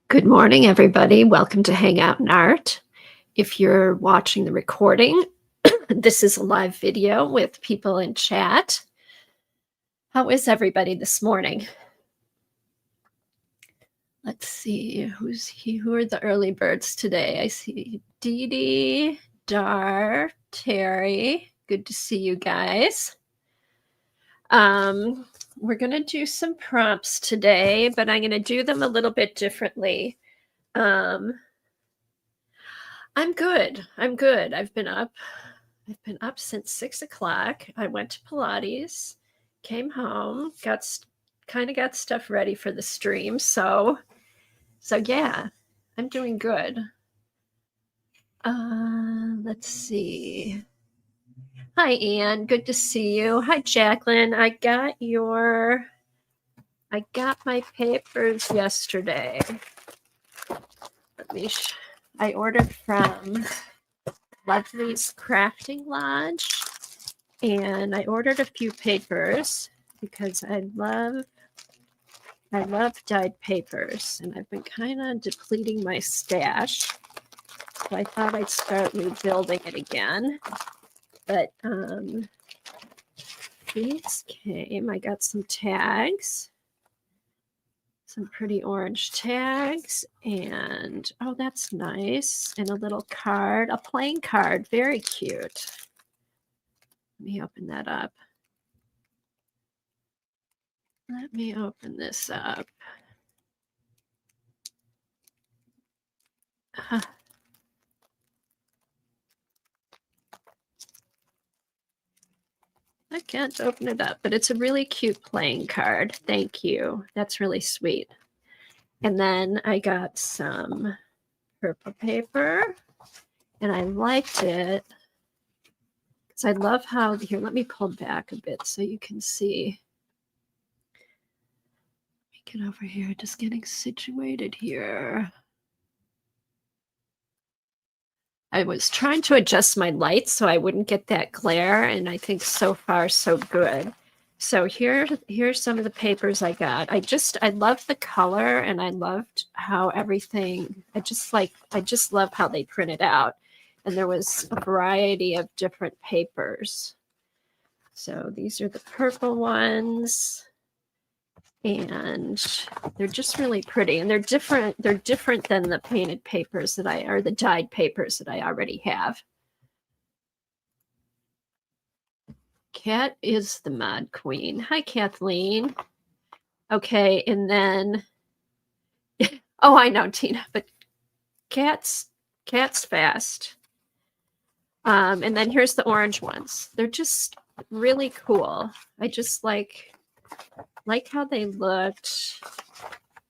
Good morning, everybody. Welcome to Hangout in Art. If you're watching the recording, this is a live video with people in chat. How is everybody this morning? Let's see who's here. Who are the early birds today? I see Dee Dee, Dar, Terry. Good to see you guys. We're going to do some prompts today, but I'm going to do them a little bit differently. I'm good. I've been up since 6 o'clock. I went to Pilates, came home, got stuff ready for the stream. So yeah, I'm doing good. Let's see. Hi, Anne. Good to see you. Hi, Jacqueline. I got my papers yesterday. I ordered from Lovely's Crafting Lodge, and I ordered a few papers because I love dyed papers, and I've been kind of depleting my stash. So I thought I'd start rebuilding it again. But these came. I got some tags, some pretty orange tags, and oh, that's nice. And a little card, a playing card, very cute. Let me open that up. Let me open this up. I can't open it up, but it's a really cute playing card. Thank you. That's really sweet. And then I got some purple paper, and I liked it because I love how, here, let me pull back a bit so you can see. Let me get over here, just getting situated here. I was trying to adjust my lights so I wouldn't get that glare, and I think so far so good. So here's some of the papers I got. I love the color, and I loved how everything, I just love how they printed out. And there was a variety of different papers. So these are the purple ones, and they're just really pretty, and they're different than the painted papers or the dyed papers that I already have. Kat is the mod queen. Hi, Kathleen. Okay, and then oh, I know, Tina, but Kat's fast. And then here's the orange ones. They're just really cool. I just like how they looked,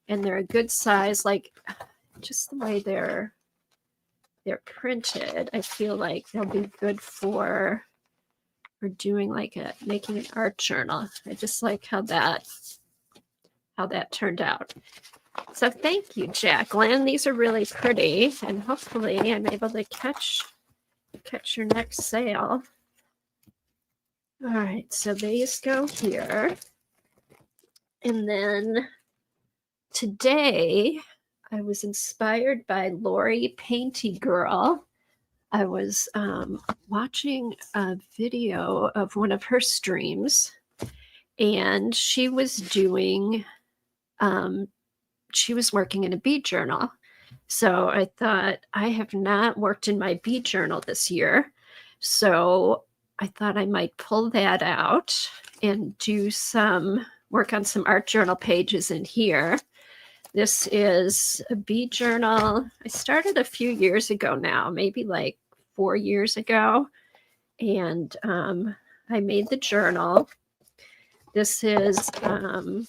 and they're a good size. Like, just the way they're printed, I feel like they'll be good for doing making an art journal. I just like how that turned out. So thank you, Jacqueline. These are really pretty, and hopefully I'm able to catch your next sale. All right, so these go here. And then today I was inspired by Lori Painty Girl. I was watching a video of one of her streams, and she was doing, she was working in a bead journal. So I thought, I have not worked in my bead journal this year. So I thought I might pull that out and do some work on some art journal pages in here. This is a bead journal. I started a few years ago now, maybe like 4 years ago. And I made the journal. This is a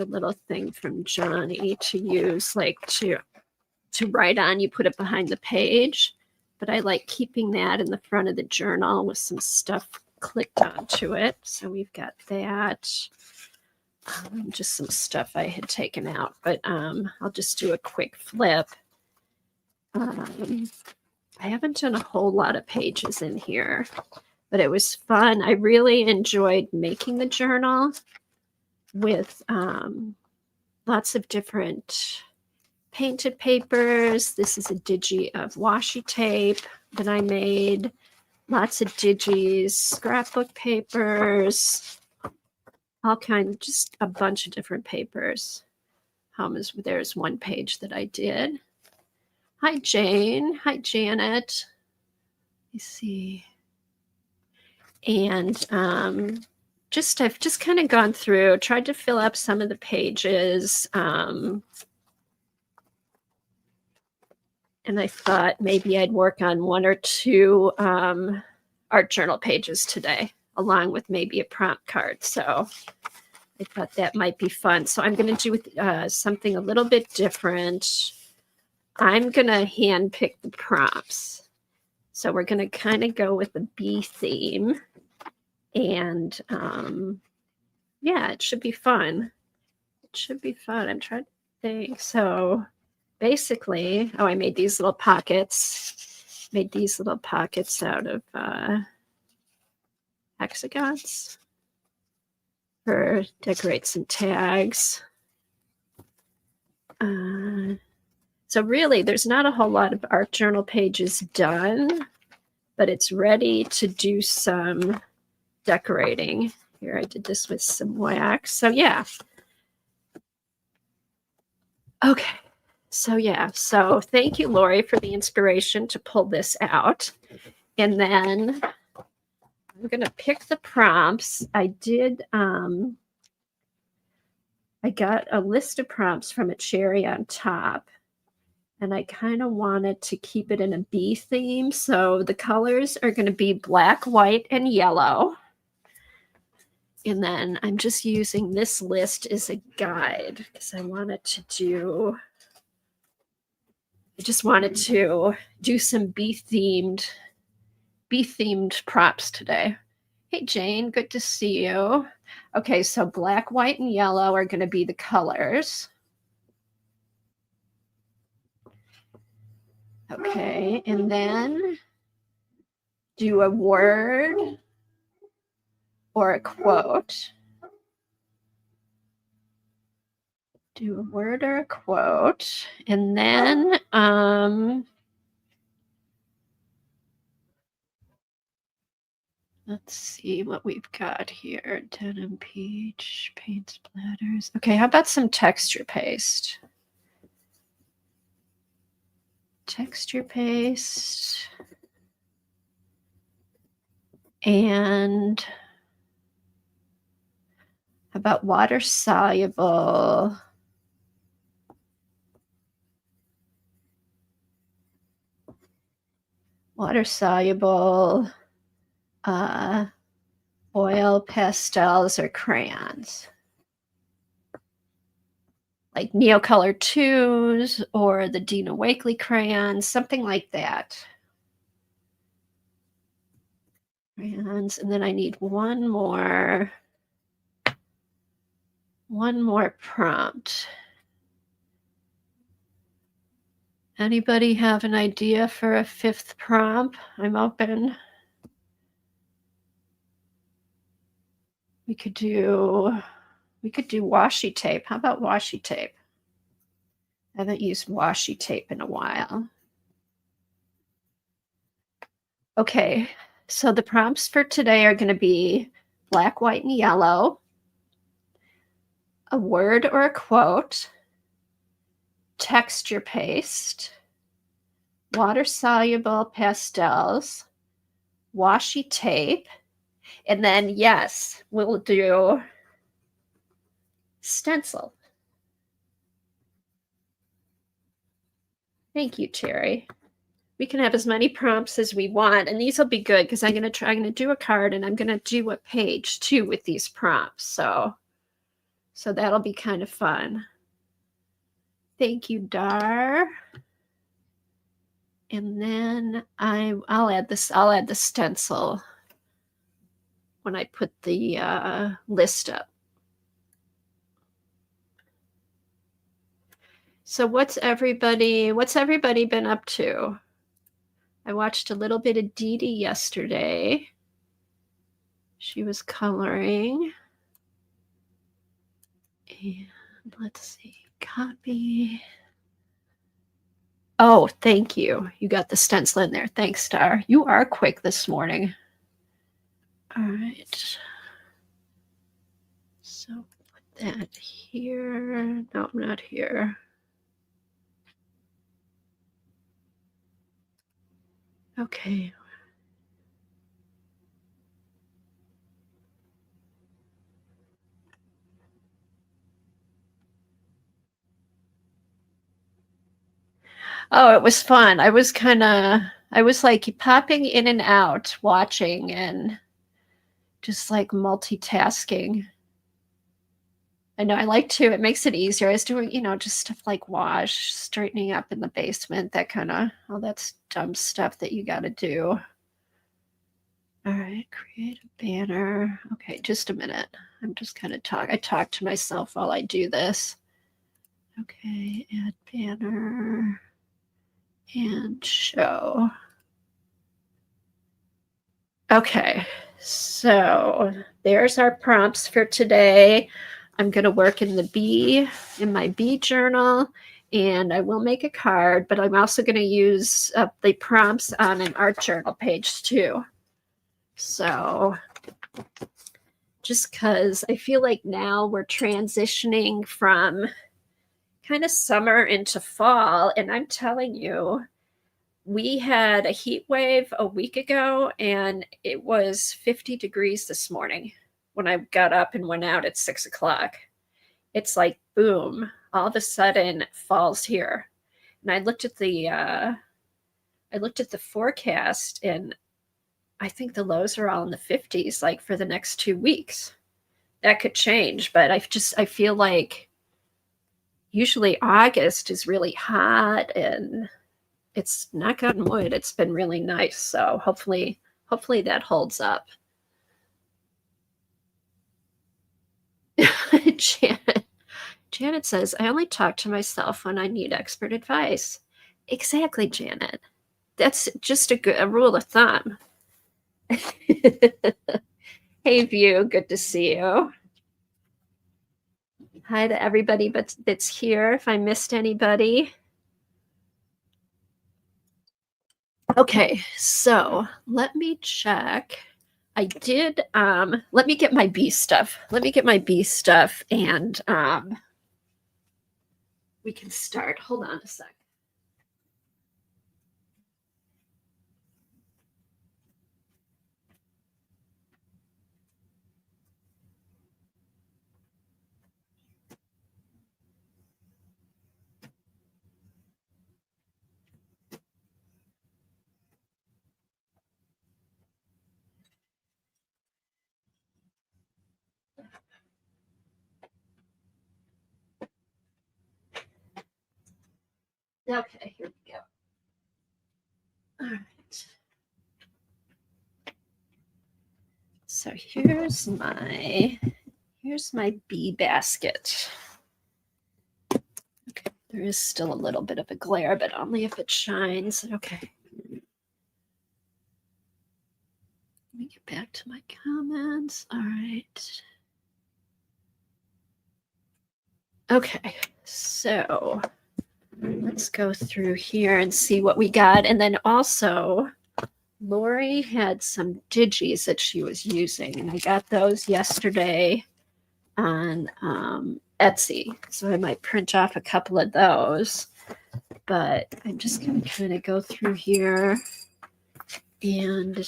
little thing from Johnny to use, like to write on. You put it behind the page, but I like keeping that in the front of the journal with some stuff clicked onto it. So we've got that. Just some stuff I had taken out, but I'll just do a quick flip. I haven't done a whole lot of pages in here, but it was fun. I really enjoyed making the journal with lots of different painted papers. This is a digi of washi tape that I made. Lots of digis, scrapbook papers, all kinds, just a bunch of different papers. There's one page that I did. Hi, Jane. Hi, Janet. Let me see. And I've just kind of gone through, tried to fill up some of the pages. And I thought maybe I'd work on one or two art journal pages today, along with maybe a prompt card. So I thought that might be fun. So I'm going to do something a little bit different. I'm going to hand pick the prompts. So we're going to kind of go with the bee theme. And yeah, it should be fun. It should be fun. I'm trying to think. So basically, I made these little pockets. Made these little pockets out of hexagons for decorate some tags. So really, there's not a whole lot of art journal pages done, but it's ready to do some decorating. Here, I did this with some wax. So yeah. Okay. So yeah. So thank you, Lori, for the inspiration to pull this out. And then I'm going to pick the prompts. I got a list of prompts from a Cherry on Top. And I kind of wanted to keep it in a bee theme. So the colors are going to be black, white, and yellow. And then I'm just using this list as a guide because I just wanted to do some bee themed props today. Hey, Jane, good to see you. Okay, so black, white, and yellow are going to be the colors. Okay, and then do a word or a quote. Do a word or a quote. And then let's see what we've got here. Denim peach, paint splatters. Okay, how about some texture paste? Texture paste. And how about water soluble? Water soluble oil pastels or crayons. Like Neocolor 2s or the Dina Wakley crayons, something like that. Crayons, and then I need one more prompt. Anybody have an idea for a fifth prompt? I'm open. We could do washi tape. How about washi tape? I haven't used washi tape in a while. Okay, so the prompts for today are going to be black, white, and yellow, a word or a quote, texture paste, water-soluble pastels, washi tape, and then, yes, we'll do stencil. Thank you, Cherry. We can have as many prompts as we want, and these will be good because I'm going to do a card, and I'm going to do a page too with these prompts. So that'll be kind of fun. Thank you, Dar. And then I'll add the stencil when I put the list up. So what's everybody been up to? I watched a little bit of Dee Dee yesterday. She was coloring. And let's see, copy. Oh, thank you. You got the stencil in there. Thanks, Star. You are quick this morning. All right. So put that here. No, not here. Okay. Oh, it was fun. I was like popping in and out, watching and just like multitasking. I know I like to, it makes it easier. I was doing, just stuff like wash, straightening up in the basement, that kind of, all that's dumb stuff that you got to do. All right, create a banner. Okay, just a minute. I'm just kind of I talk to myself while I do this. Okay, add banner and show. Okay, so there's our prompts for today. I'm going to work in my bee journal, and I will make a card, but I'm also going to use the prompts on an art journal page too. So just because I feel like now we're transitioning from kind of summer into fall, and I'm telling you, we had a heat wave a week ago, and it was 50 degrees this morning when I got up and went out at 6 o'clock. It's like, boom, all of a sudden fall's here. And I looked at the forecast, and I think the lows are all in the 50s, like for the next 2 weeks. That could change, but I feel like usually August is really hot, and it's, knock on wood, it's been really nice. So hopefully that holds up. Janet says, I only talk to myself when I need expert advice. Exactly, Janet. That's just a rule of thumb. Hey, View, good to see you. Hi to everybody that's here, if I missed anybody. Okay, so let me check. I did, let me get my bee stuff. And we can start. Hold on a sec. Okay, here we go. All right. So here's my bee basket. Okay, there is still a little bit of a glare, but only if it shines. Okay. Let me get back to my comments. All right. Okay, so let's go through here and see what we got. And then also, Lori had some digis that she was using, and I got those yesterday on Etsy. So I might print off a couple of those. But I'm just going to kind of go through here and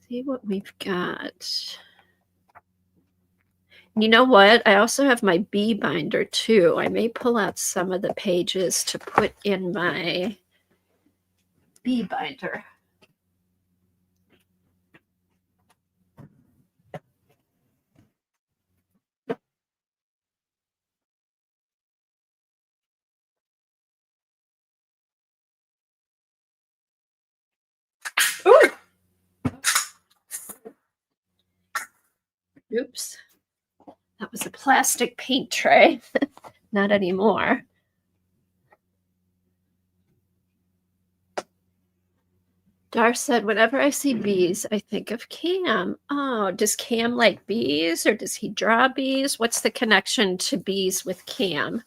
see what we've got. You know what? I also have my bee binder too. I may pull out some of the pages to put in my bee binder. Ooh. Oops. That was a plastic paint tray. Not anymore. Dar said, whenever I see bees, I think of Cam. Oh, does Cam like bees or does he draw bees? What's the connection to bees with Cam?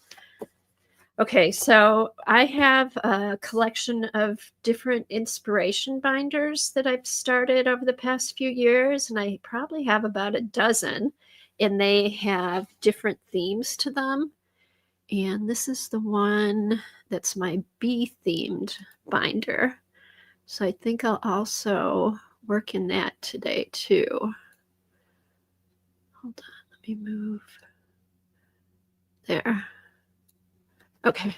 Okay, so I have a collection of different inspiration binders that I've started over the past few years, and I probably have about a dozen, and they have different themes to them. And this is the one that's my bee themed binder. So I think I'll also work in that today too. Hold on, let me move there. Okay.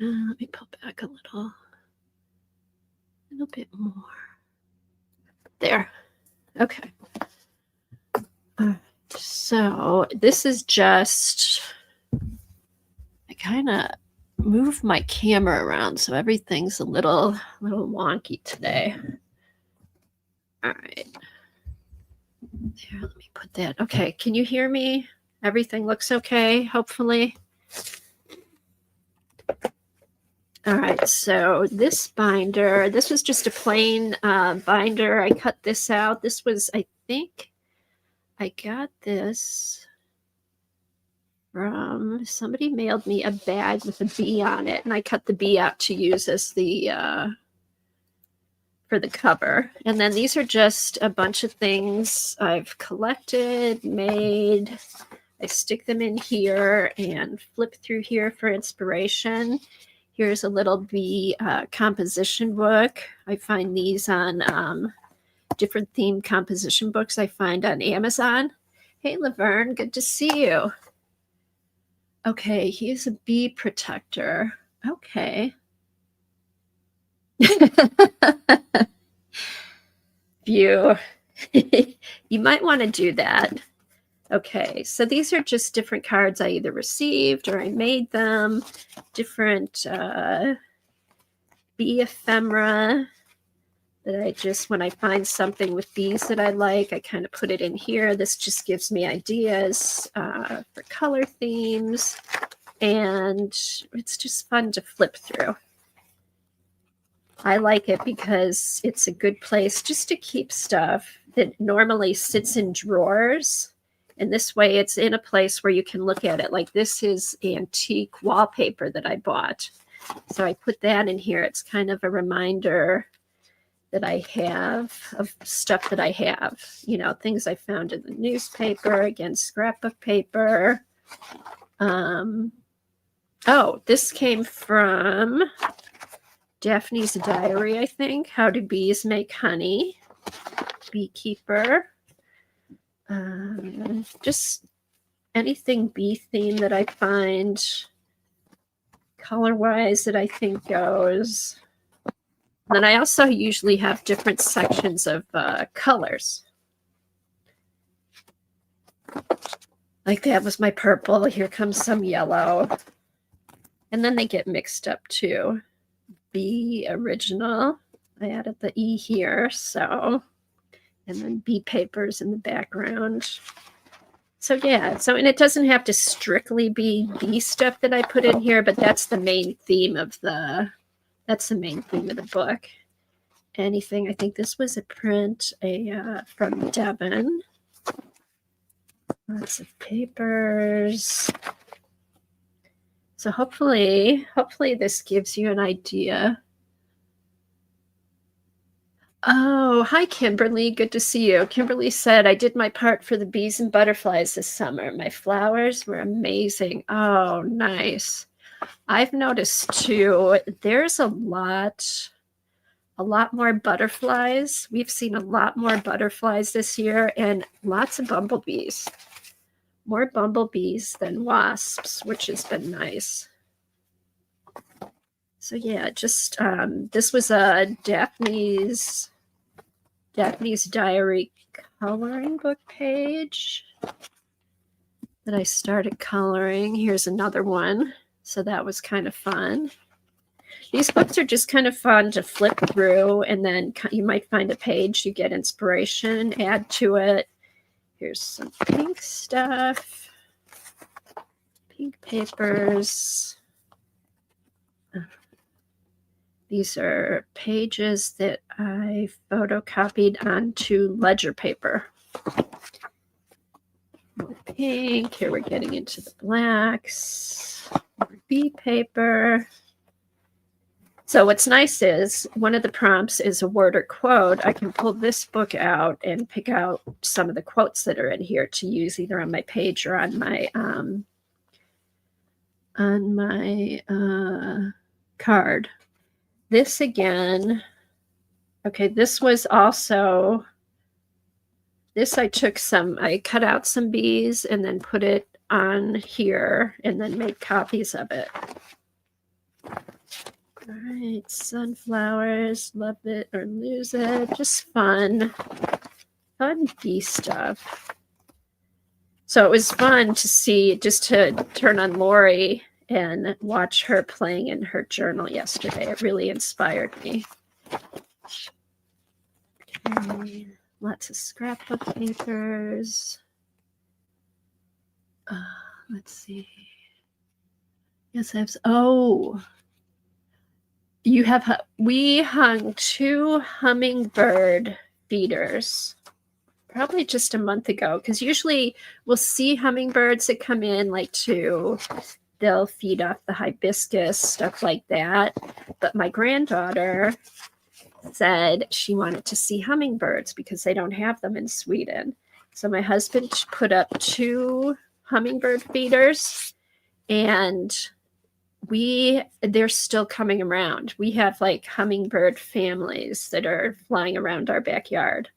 Let me pull back a little bit more. There. Okay. So this is just, I kind of move my camera around, so everything's a little wonky today. All right. There, let me put that. Okay, can you hear me? Everything looks okay, hopefully. All right, so this binder, this was just a plain binder. I cut this out. This was, I think, I got this from, somebody mailed me a bag with a bee on it, and I cut the bee out to use as the, for the cover. And then these are just a bunch of things I've collected, made. I stick them in here and flip through here for inspiration. Here's a little bee composition book. I find these on different themed composition books I find on Amazon. Hey, Laverne, good to see you. Okay, he's a bee protector. Okay. View. You might want to do that. Okay, so these are just different cards I either received or I made them. Different bee ephemera that I just, when I find something with bees that I like, I kind of put it in here. This just gives me ideas for color themes, and it's just fun to flip through. I like it because it's a good place just to keep stuff that normally sits in drawers. And this way it's in a place where you can look at it. Like this is antique wallpaper that I bought. So I put that in here. It's kind of a reminder that I have of stuff that I have, you know, things I found in the newspaper, again, scrapbook paper. Oh, this came from Daphne's Diary, I think. How do bees make honey? Beekeeper. Just anything bee theme that I find color-wise that I think goes. Then I also usually have different sections of colors. Like that was my purple. Here comes some yellow. And then they get mixed up too. Bee original. I added the E here, so. And then bee papers in the background. So yeah, so, and it doesn't have to strictly be bee stuff that I put in here, but that's the main theme of the, that's the main theme of the book. Anything, I think this was a print from Devon. Lots of papers. So hopefully this gives you an idea. Oh, hi, Kimberly. Good to see you. Kimberly said, I did my part for the bees and butterflies this summer. My flowers were amazing. Oh, nice. I've noticed too, there's a lot more butterflies. We've seen a lot more butterflies this year and lots of bumblebees. More bumblebees than wasps, which has been nice. So yeah, just this was a Daphne's Diary coloring book page that I started coloring. Here's another one. So that was kind of fun. These books are just kind of fun to flip through, and then you might find a page, you get inspiration, add to it. Here's some pink stuff, pink papers. These are pages that I photocopied onto ledger paper. More pink. Here we're getting into the blacks. More B paper. So what's nice is one of the prompts is a word or quote. I can pull this book out and pick out some of the quotes that are in here to use either on my page or on my card. This again, okay, this was also, this I cut out some bees and then put it on here and then made copies of it. All right, sunflowers, love it or lose it, just fun bee stuff. So it was fun to see, just to turn on Lori and watch her playing in her journal yesterday. It really inspired me. Okay, lots of scrapbook papers. Let's see. Yes, I have. Oh, we hung 2 hummingbird feeders probably just a month ago, because usually we'll see hummingbirds that come in they'll feed off the hibiscus, stuff like that. But my granddaughter said she wanted to see hummingbirds because they don't have them in Sweden. So my husband put up 2 hummingbird feeders, and they're still coming around. We have hummingbird families that are flying around our backyard,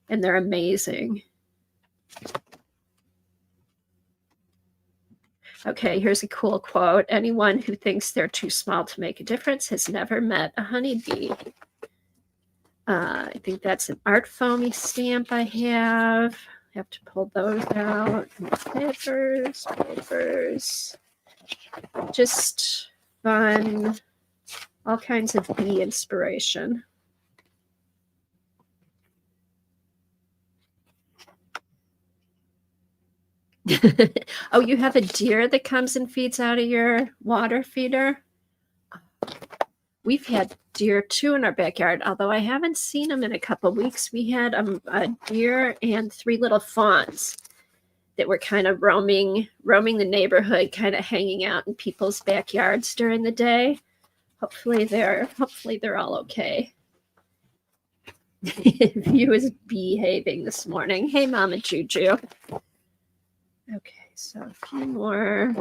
and they're amazing. Okay, here's a cool quote. Anyone who thinks they're too small to make a difference has never met a honeybee. I think that's an art foamy stamp I have. I have to pull those out. Papers. Just fun, all kinds of bee inspiration. Oh, you have a deer that comes and feeds out of your water feeder? We've had deer too in our backyard, although I haven't seen them in a couple of weeks. We had a deer and 3 little fawns that were kind of roaming the neighborhood, kind of hanging out in people's backyards during the day. Hopefully they're all okay. View is behaving this morning. Hey, Mama Juju. Okay, so a few more.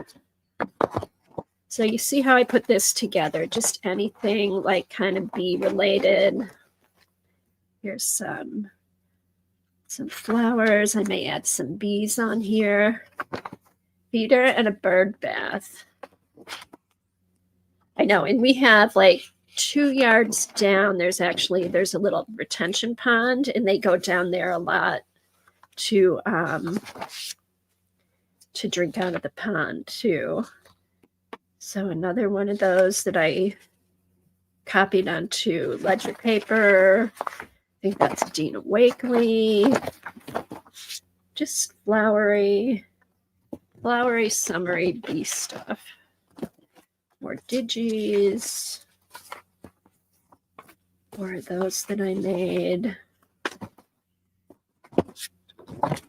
So you see how I put this together, just anything kind of bee related. Here's some flowers. I may add some bees on here. Feeder and a bird bath. I know, and we have 2 yards down, there's a little retention pond, and they go down there a lot to drink out of the pond too. So another one of those that I copied onto ledger paper. I think that's Dina Wakley. Just flowery, summery bee stuff. More digis. More of those that I made.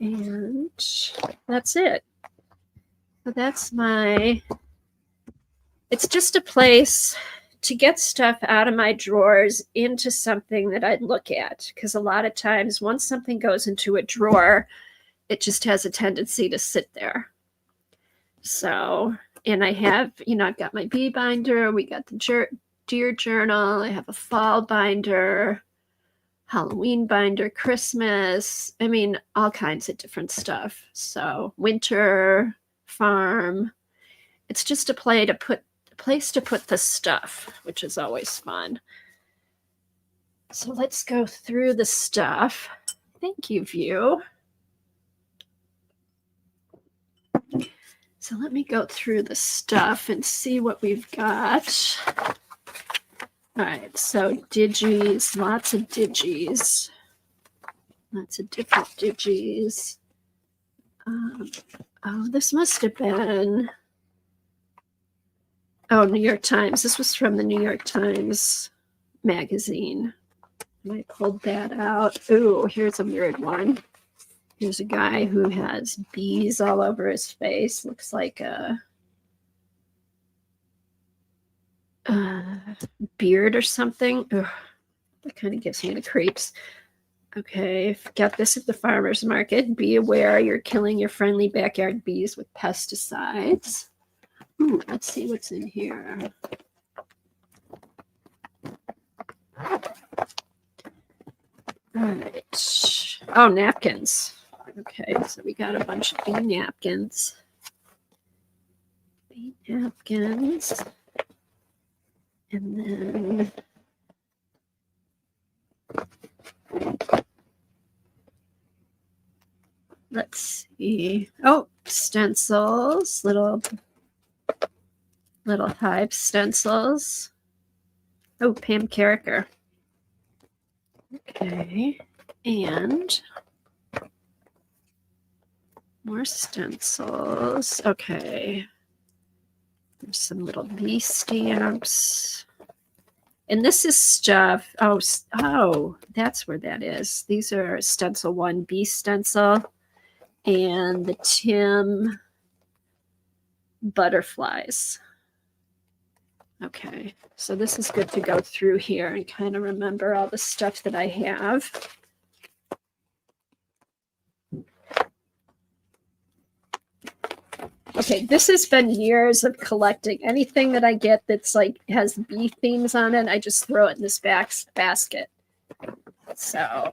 And that's it. So that's it's just a place to get stuff out of my drawers into something that I'd look at. Because a lot of times once something goes into a drawer, it just has a tendency to sit there. So, and I have, I've got my bee binder. We got the deer journal. I have a fall binder, Halloween binder, Christmas. I mean, all kinds of different stuff. So winter, farm. It's just a place to put the stuff, which is always fun. So let's go through the stuff. Thank you, View. So let me go through the stuff and see what we've got. All right, so digis, lots of digis. Lots of different digis. Oh, this must have been... Oh, New York Times. This was from the New York Times magazine. And I pulled that out. Ooh, here's a weird one. Here's a guy who has bees all over his face. Looks like a beard or something. Ugh, that kind of gives me the creeps. Okay, got this at the farmer's market. Be aware you're killing your friendly backyard bees with pesticides. Ooh, let's see what's in here. All right. Oh, napkins. Okay, so we got a bunch of bee napkins. Bee napkins. And then let's see. Oh, stencils, little hive stencils. Oh, Pam Carricker. Okay, and more stencils. Okay, there's some little bee stamps. And this is stuff. Oh, that's where that is. These are stencil 1 bee stencil and the Tim butterflies. Okay, so this is good to go through here and kind of remember all the stuff that I have. Okay, this has been years of collecting. Anything that I get that's like has bee themes on it, I just throw it in this basket. So,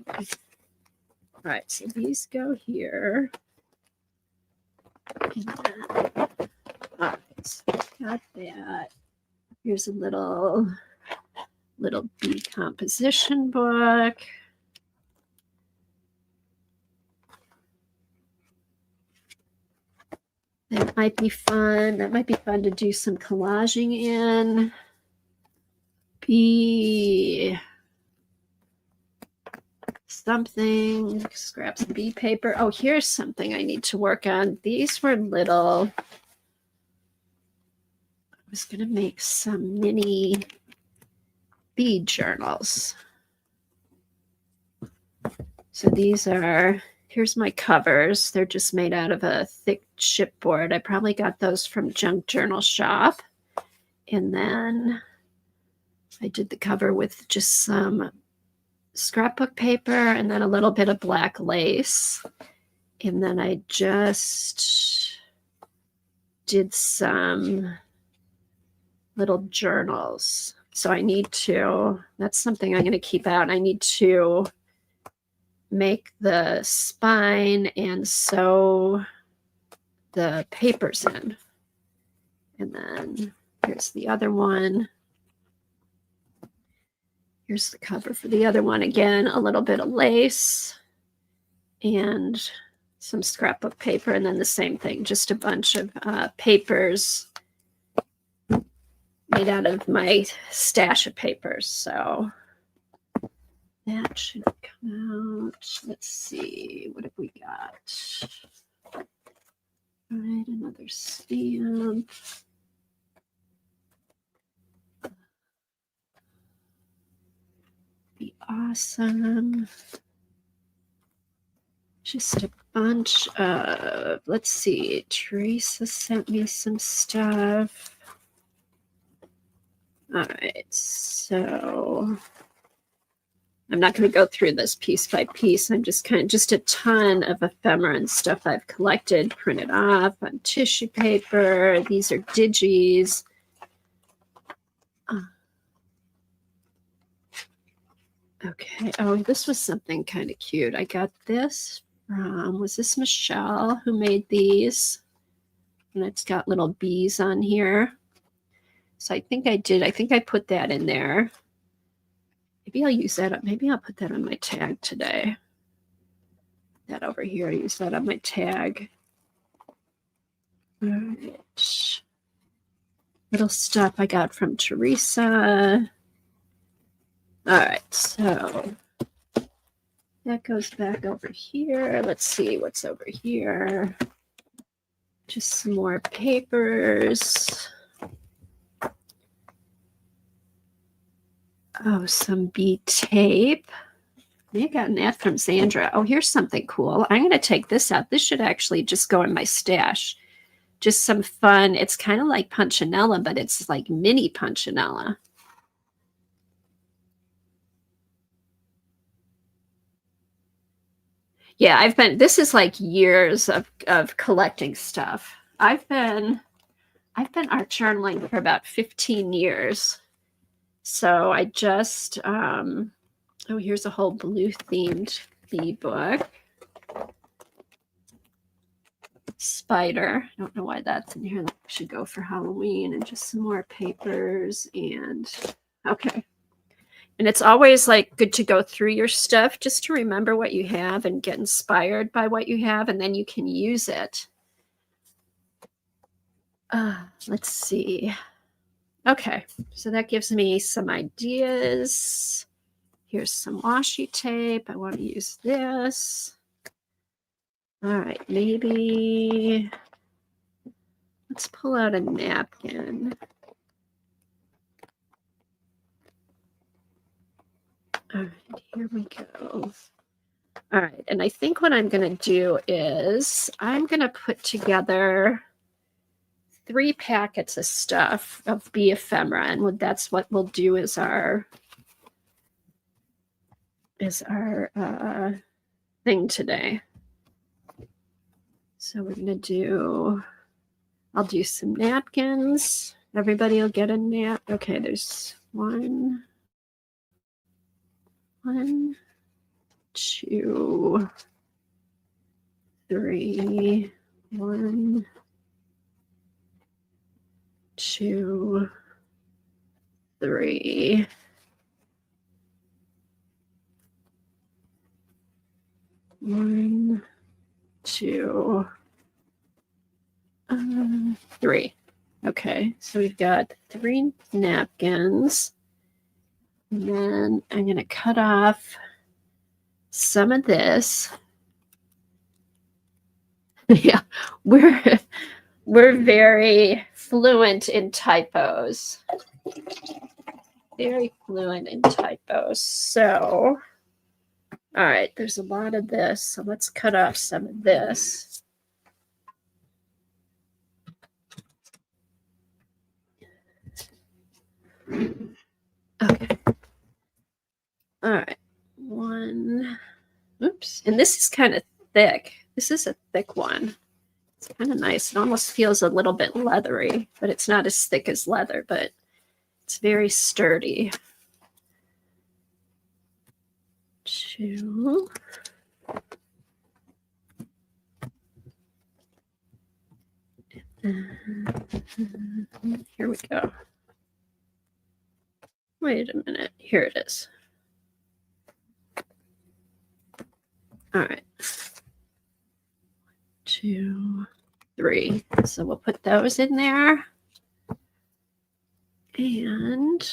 okay. All right, so these go here. All right, so got that. Here's a little bee composition book. That might be fun. That might be fun to do some collaging in. Bee something, scraps of bee paper. Oh, here's something I need to work on. These were little, I was going to make some mini bee journals. So these are, here's my covers. They're just made out of a thick chipboard. I probably got those from Junk Journal Shop. And then I did the cover with just some scrapbook paper and then a little bit of black lace. And then I just did some little journals. So I need to, that's something I'm going to keep out. I need to make the spine and sew the papers in. And then here's the other one. Here's the cover for the other one. Again, a little bit of lace and some scrapbook paper, and then the same thing, just a bunch of papers made out of my stash of papers. So that should come out. Let's see, what have we got? All right, another stamp. Be awesome. Just a bunch of, let's see, Teresa sent me some stuff. All right, so I'm not going to go through this piece by piece. I'm just just a ton of ephemera and stuff I've collected, printed off on tissue paper. These are digis. Okay. Oh, this was something kind of cute. I got this from, was this Michelle who made these? And it's got little bees on here. So I think I put that in there. Maybe I'll use that up. Maybe I'll put that on my tag today. That over here, I use that on my tag. All right. Little stuff I got from Teresa. All right, so that goes back over here. Let's see what's over here. Just some more papers. Oh, some bead tape. I got that from Sandra. Oh, here's something cool. I'm going to take this out. This should actually just go in my stash. Just some fun. It's kind of like Punchinella, but it's like mini Punchinella. Yeah, this is like years of collecting stuff. I've been art journaling for about 15 years. So I just, oh, here's a whole blue themed bee book. Spider. I don't know why that's in here. That should go for Halloween. And just some more papers and okay. And it's always like good to go through your stuff just to remember what you have and get inspired by what you have, and then you can use it. Let's see. Okay, so that gives me some ideas. Here's some washi tape. I want to use this. All right, maybe let's pull out a napkin. All right, here we go. All right, and I think what I'm going to do is I'm going to put together 3 packets of stuff of bee ephemera, and that's what we'll do as our thing today. So we're gonna do. I'll do some napkins. Everybody will get a nap. Okay, there's 1, 2, 3. 1, 2, 3. 1, 2, 3. Okay, so we've got 3 napkins. And then I'm going to cut off some of this. Yeah, we're very fluent in typos. Very fluent in typos. So, all right, there's a lot of this. So let's cut off some of this. Okay. All right. 1. Oops. And this is kind of thick. This is a thick one. It's kind of nice. It almost feels a little bit leathery, but it's not as thick as leather, but it's very sturdy. 2. Here we go. Wait a minute. Here it is. All right. 2, 3. So we'll put those in there. And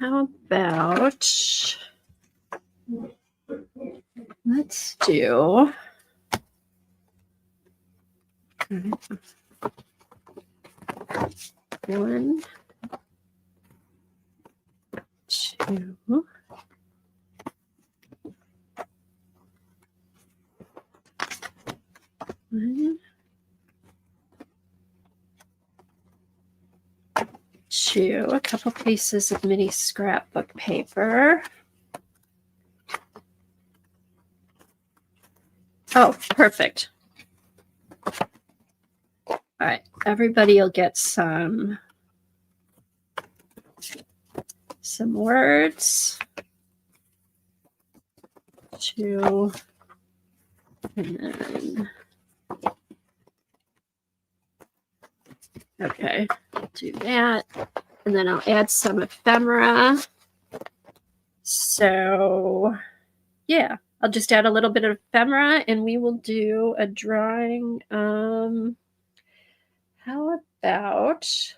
how about let's do 1, 2. 1, 2. A couple pieces of mini scrapbook paper. Oh, perfect. All right, everybody will get some words. 2, and then okay, do that, and then I'll add some ephemera. So yeah, I'll just add a little bit of ephemera, and we will do a drawing. How about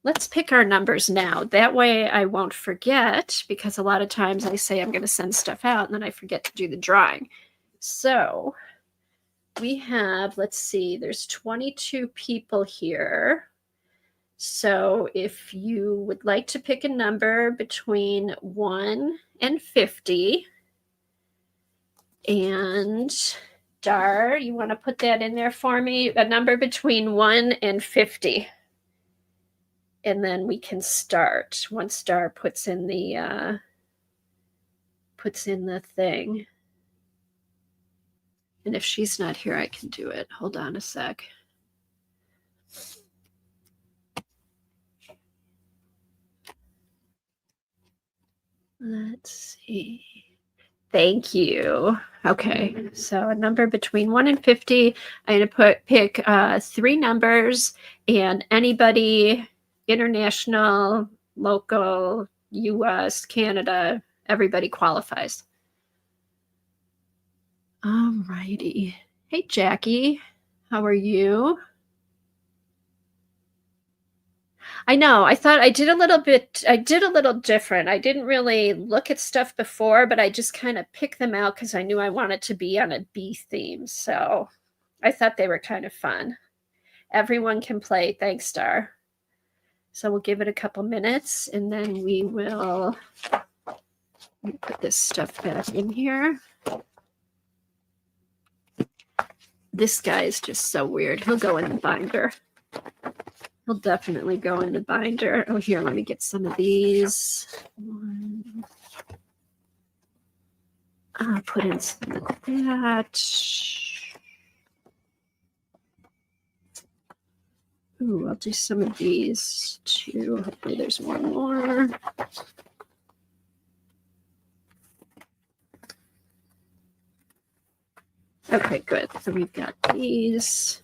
let's pick our numbers now. That way I won't forget, because a lot of times I say I'm going to send stuff out and then I forget to do the drawing. So we have, let's see, there's 22 people here. So if you would like to pick a number between 1 and 50, and Dar, you want to put that in there for me? A number between 1 and 50. And then we can start once Dar puts in the thing. And if she's not here, I can do it. Hold on a sec. Let's see. Thank you. Okay, so a number between 1 and 50. I'm going to pick 3 numbers, and anybody, international, local, US, Canada, everybody qualifies. All righty. Hey, Jackie, how are you? I know. I thought I did a little different. I didn't really look at stuff before, but I just kind of picked them out because I knew I wanted to be on a bee theme. So I thought they were kind of fun. Everyone can play. Thanks, Star. So we'll give it a couple minutes and then we will put this stuff back in here. This guy is just so weird. He'll go in the binder. He'll definitely go in the binder. Oh, here, let me get some of these. I'll put in some of that. Ooh, I'll do some of these too. Hopefully there's one more. Okay, good. So we've got these.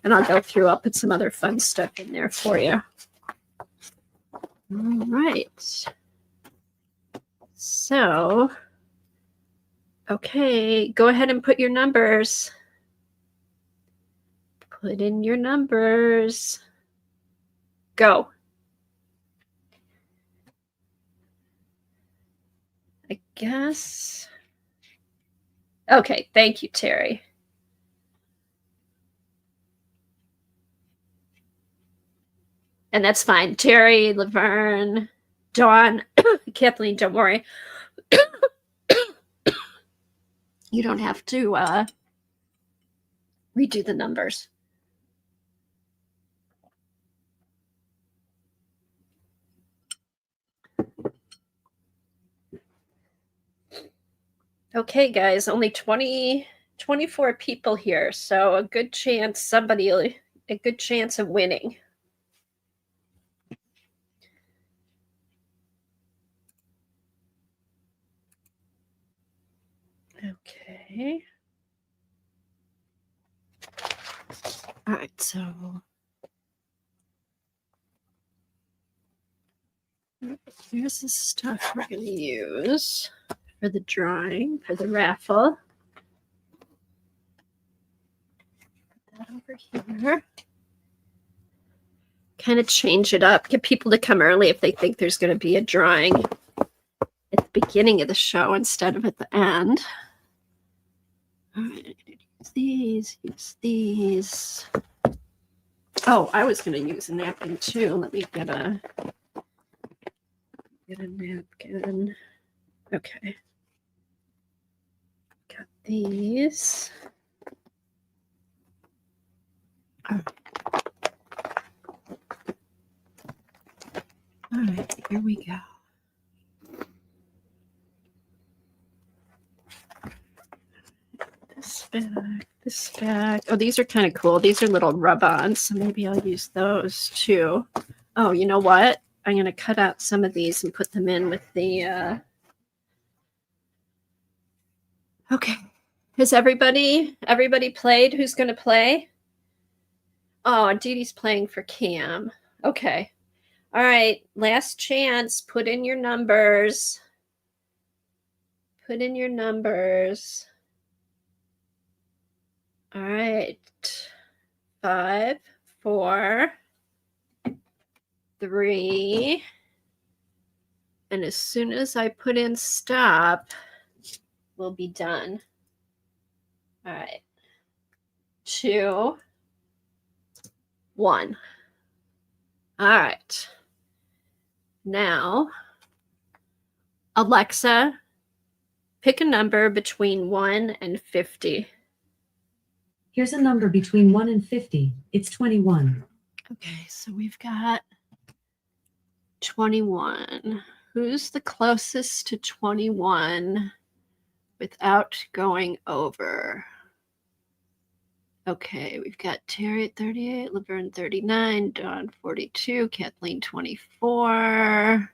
And I'll go through, I'll put some other fun stuff in there for you. All right. So, okay, go ahead and put your numbers. Put in your numbers. Go. I guess. Okay, thank you, Terry. And that's fine. Terry, Laverne, Dawn, Kathleen, don't worry. You don't have to redo the numbers. Okay, guys, only 24 people here, so a good chance of winning. Okay. All right, so here's the stuff we're going to use for the drawing, for the raffle. Put that over here. Kind of change it up. Get people to come early if they think there's going to be a drawing at the beginning of the show instead of at the end. All right, use these. Oh, I was going to use a napkin too. Let me get a napkin. Okay. Got these. Oh. All right, here we go. This bag. Oh, these are kind of cool. These are little rub-ons, so maybe I'll use those too. Oh, you know what? I'm going to cut out some of these and put them in with the... Okay. Has everybody played? Who's going to play? Oh, Dee Dee's playing for Cam. Okay. All right. Last chance. Put in your numbers. Put in your numbers. All right. 5, 4, 3. And as soon as I put in stop, we'll be done. All right. 2, 1. All right. Now, Alexa, pick a number between 1 and 50. Here's a number between 1 and 50. It's 21. Okay, so we've got 21. Who's the closest to 21 without going over? Okay, we've got Terry at 38, Laverne 39, Dawn 42, Kathleen 24,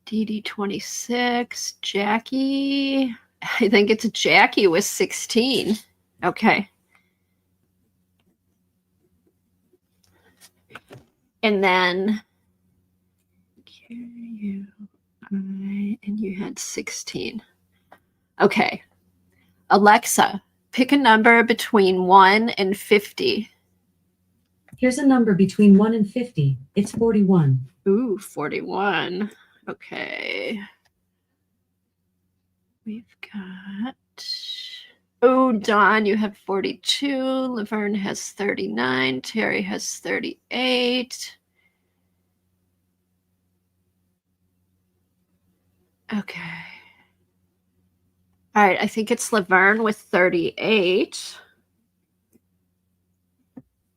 Dee Dee 26, Jackie. I think it's Jackie with 16. Okay. And then and you had 16. Okay. Alexa, pick a number between 1 and 50. Here's a number between 1 and 50. It's 41. Ooh, 41. Okay. We've got... Oh, Dawn, you have 42. Laverne has 39. Terry has 38. Okay. All right, I think it's Laverne with 38.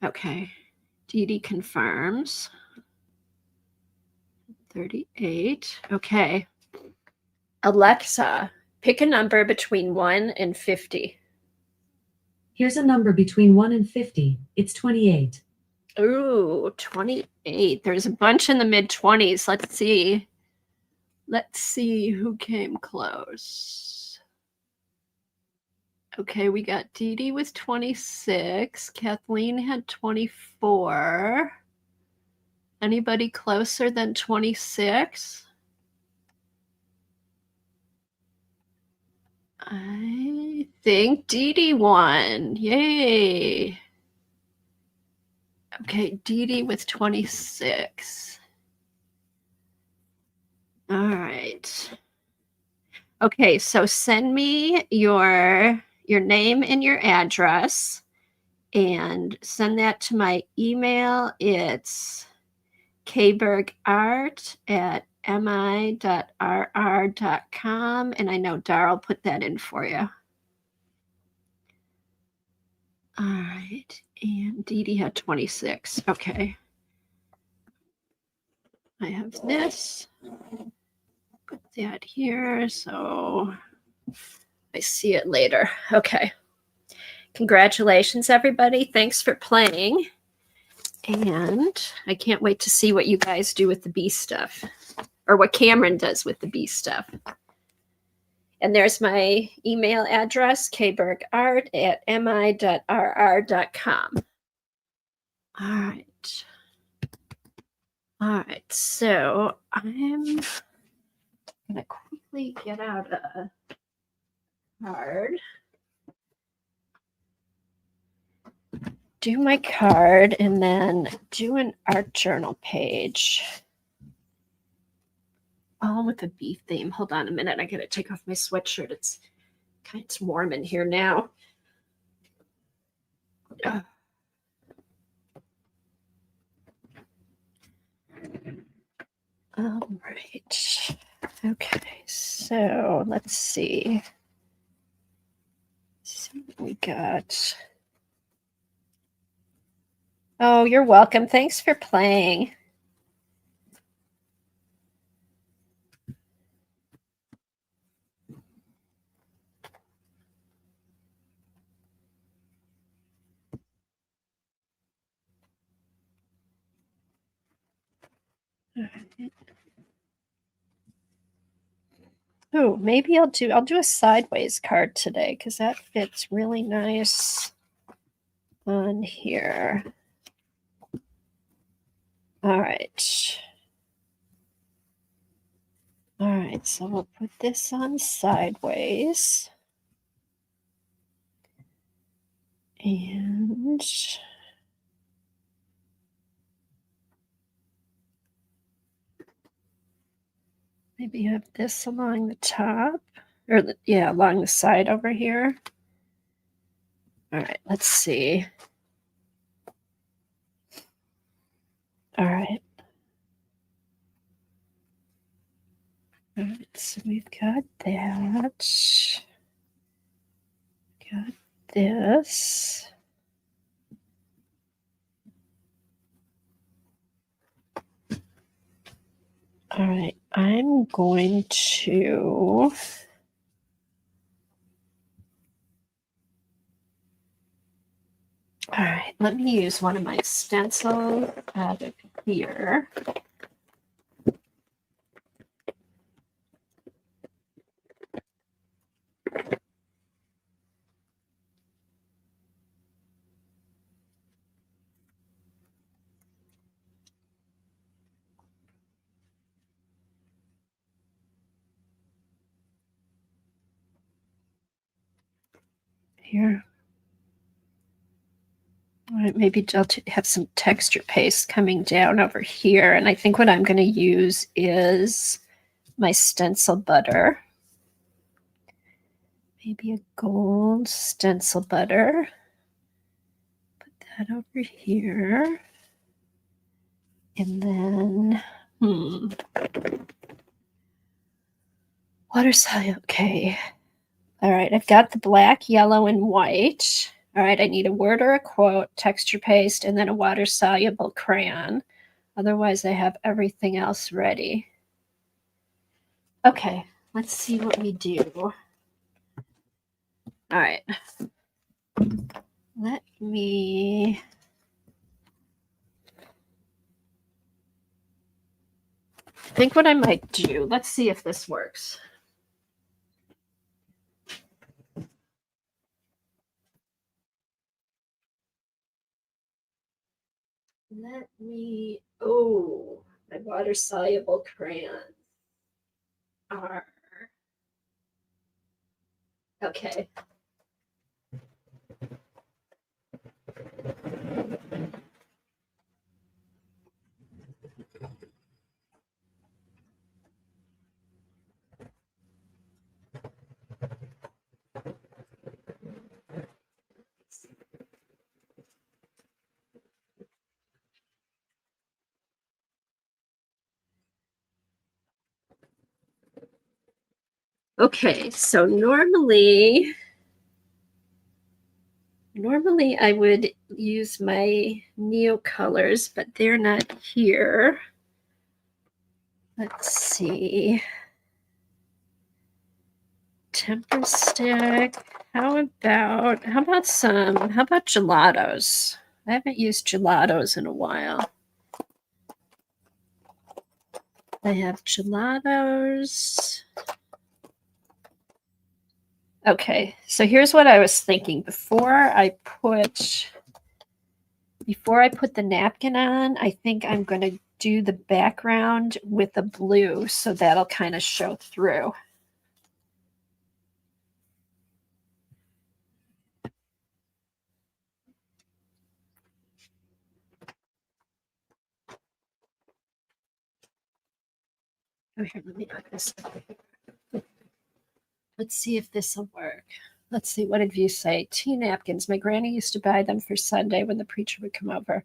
Okay. Dee Dee confirms. 38. Okay. Alexa, pick a number between 1 and 50. Here's a number between 1 and 50. It's 28. Ooh, 28. There's a bunch in the mid-20s. Let's see. Let's see who came close. Okay, we got Dee Dee with 26. Kathleen had 24. Anybody closer than 26? I think Dee Dee won. Yay. Okay, Dee Dee with 26. All right. Okay, so send me your name and your address and send that to my email. It's kbergart@mi.rr.com, and I know Dar'll put that in for you. All right, and Dee Dee had 26. Okay. I have this. Put that here so I see it later. Okay. Congratulations, everybody. Thanks for playing. And I can't wait to see what you guys do with the bee stuff, or what Cameron does with the bee stuff. And there's my email address, kbergart@mi.rr.com. All right. All right, so I'm going to quickly get out a card. Do my card and then do an art journal page. All with a bee theme. Hold on a minute. I got to take off my sweatshirt. It's kind of warm in here now. All right. Okay, so let's see. See what we got. Oh, you're welcome. Thanks for playing. Oh, maybe I'll do a sideways card today because that fits really nice on here. All right. All right, so we'll put this on sideways. And maybe have this along the top, or along the side over here. All right, let's see. All right. All right, so we've got that. Got this. All right, I'm going to. All right, let me use one of my stencils out of here. Here. All right, maybe I'll have some texture paste coming down over here. And I think what I'm going to use is my stencil butter. Maybe a gold stencil butter. Put that over here. And then, water soluble. Okay. All right, I've got the black, yellow, and white. All right, I need a word or a quote, texture paste, and then a water-soluble crayon. Otherwise, I have everything else ready. Okay, let's see what we do. All right. Let me... I think what I might do, let's see if this works. Let me, oh, my water-soluble crayons are, okay. Okay, so normally I would use my Neo colors, but they're not here. Let's see. Temper stick. How about gelatos? I haven't used gelatos in a while. I have gelatos. Okay, so here's what I was thinking. Before I put the napkin on, I think I'm going to do the background with the blue, so that'll kind of show through. Oh, here, let me put this over here. Let's see if this will work. Let's see, what did you say? Tea napkins. My granny used to buy them for Sunday when the preacher would come over.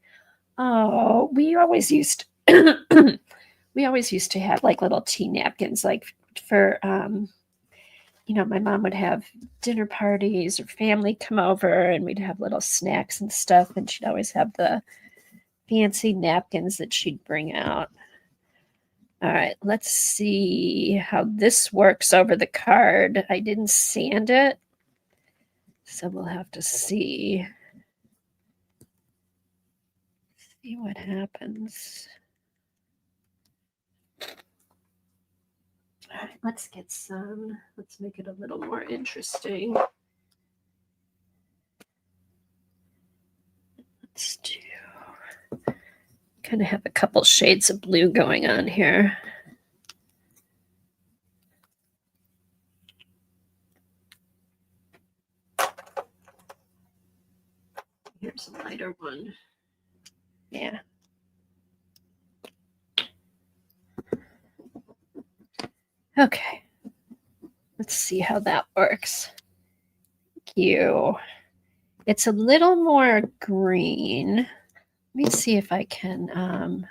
Oh, we always used to have like little tea napkins, like for my mom would have dinner parties or family come over, and we'd have little snacks and stuff, and she'd always have the fancy napkins that she'd bring out. All right, let's see how this works over the card. I didn't sand it, so we'll have to see what happens. All right, let's make it a little more interesting. Let's do kind of have a couple shades of blue going on here. Here's a lighter one. Yeah. Okay. Let's see how that works. Thank you. It's a little more green. Let me see if I can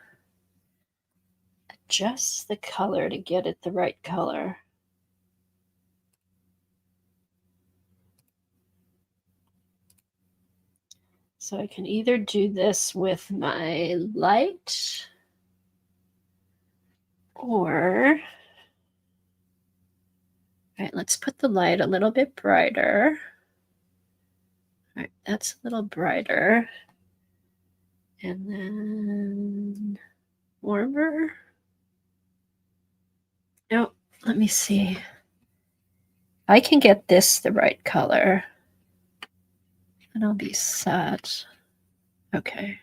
adjust the color to get it the right color. So I can either do this with my light or, all right, let's put the light a little bit brighter. All right, that's a little brighter. And then warmer. No, let me see. I can get this the right color. And I'll be set. Okay.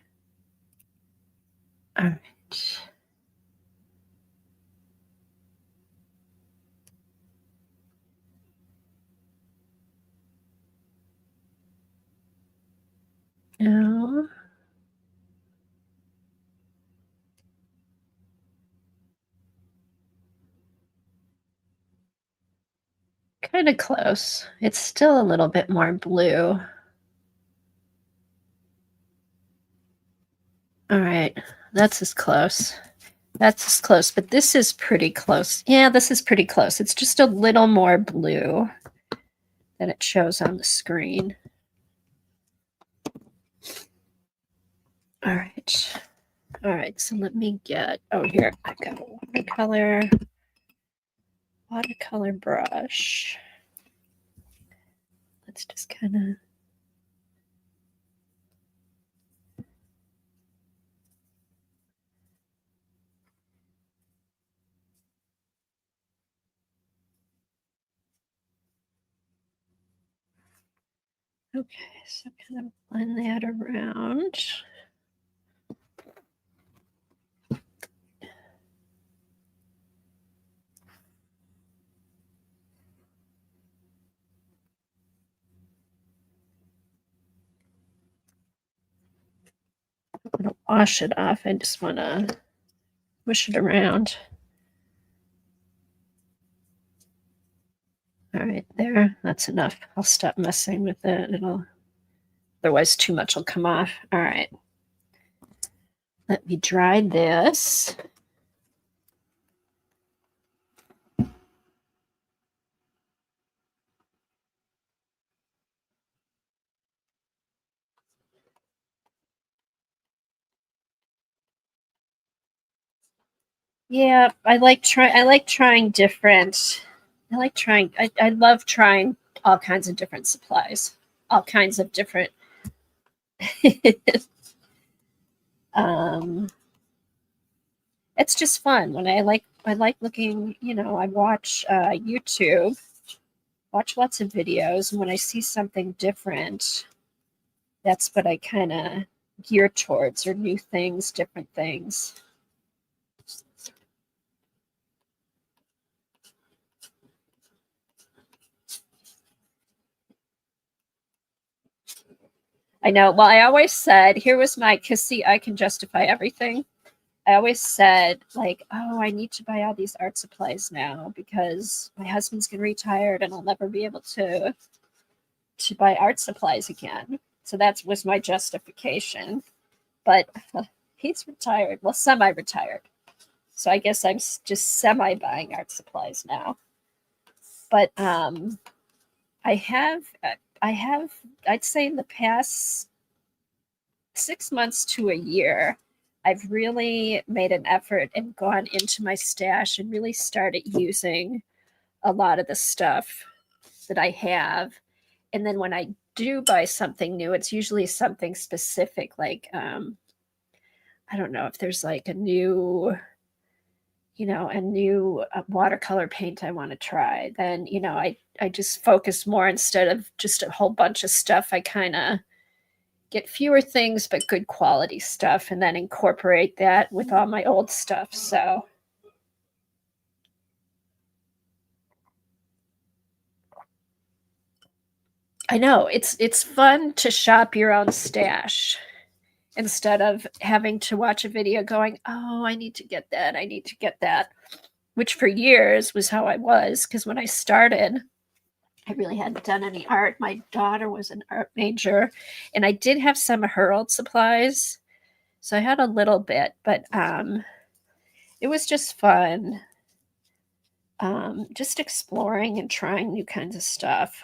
All right. Now, kind of close. It's still a little bit more blue. All right, that's as close. That's as close, but this is pretty close. Yeah, this is pretty close. It's just a little more blue than it shows on the screen. All right. All right, so let me get, oh, here, I've got a watercolor brush. Let's just kind of, okay, so kind of blend that around. I'm going to wash it off. I just want to push it around. All right, there. That's enough. I'll stop messing with it. Otherwise too much will come off. All right. Let me dry this. Yeah, I like trying different. I love trying all kinds of different supplies, all kinds of different it's just fun when I like looking, I watch YouTube, watch lots of videos, and when I see something different, that's what I kind of gear towards, or new things, different things. I know. Well, I always said, here was my, because see, I can justify everything. I always said, like, oh, I need to buy all these art supplies now because my husband's getting retired and I'll never be able to buy art supplies again. So that was my justification. But he's retired. Well, semi-retired. So I guess I'm just semi-buying art supplies now. But I have, I'd say in the past 6 months to a year, I've really made an effort and gone into my stash and really started using a lot of the stuff that I have. And then when I do buy something new, it's usually something specific, like I don't know if there's like a new watercolor paint I want to try, then I just focus more instead of just a whole bunch of stuff. I kind of get fewer things but good quality stuff and then incorporate that with all my old stuff. So I know it's fun to shop your own stash instead of having to watch a video going, oh, I need to get that, which for years was how I was, because when I started, I really hadn't done any art. My daughter was an art major, and I did have some of her old supplies. So I had a little bit, but it was just fun. Just exploring and trying new kinds of stuff.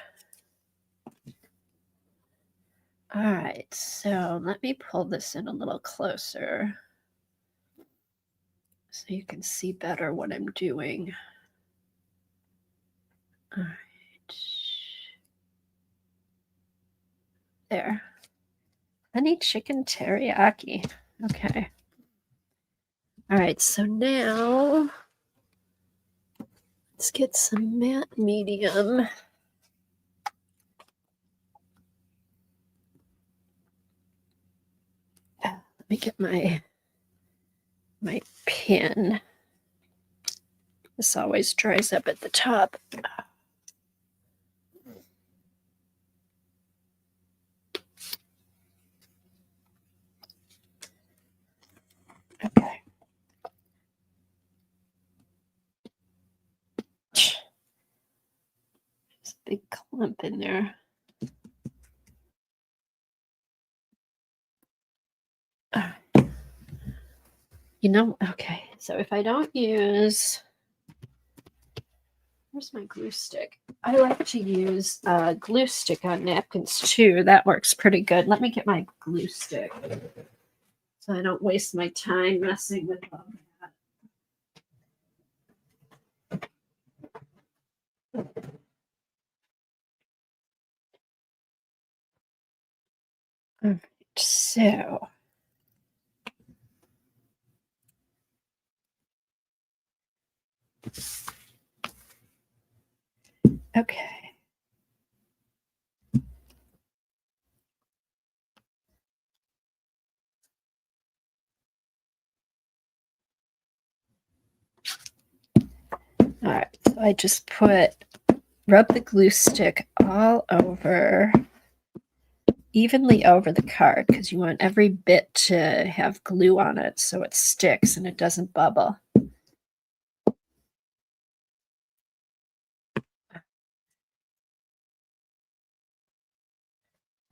All right, so let me pull this in a little closer so you can see better what I'm doing. All right. There. Honey chicken teriyaki. Okay. All right, so now let's get some matte medium. Let me get my pin. This always dries up at the top. Okay. There's a big clump in there. You know, okay, so if I don't use, where's my glue stick? I like to use glue stick on napkins too. That works pretty good. Let me get my glue stick so I don't waste my time messing with all that. All right, so okay. All right, so I just rub the glue stick all over, evenly over the card, because you want every bit to have glue on it so it sticks and it doesn't bubble.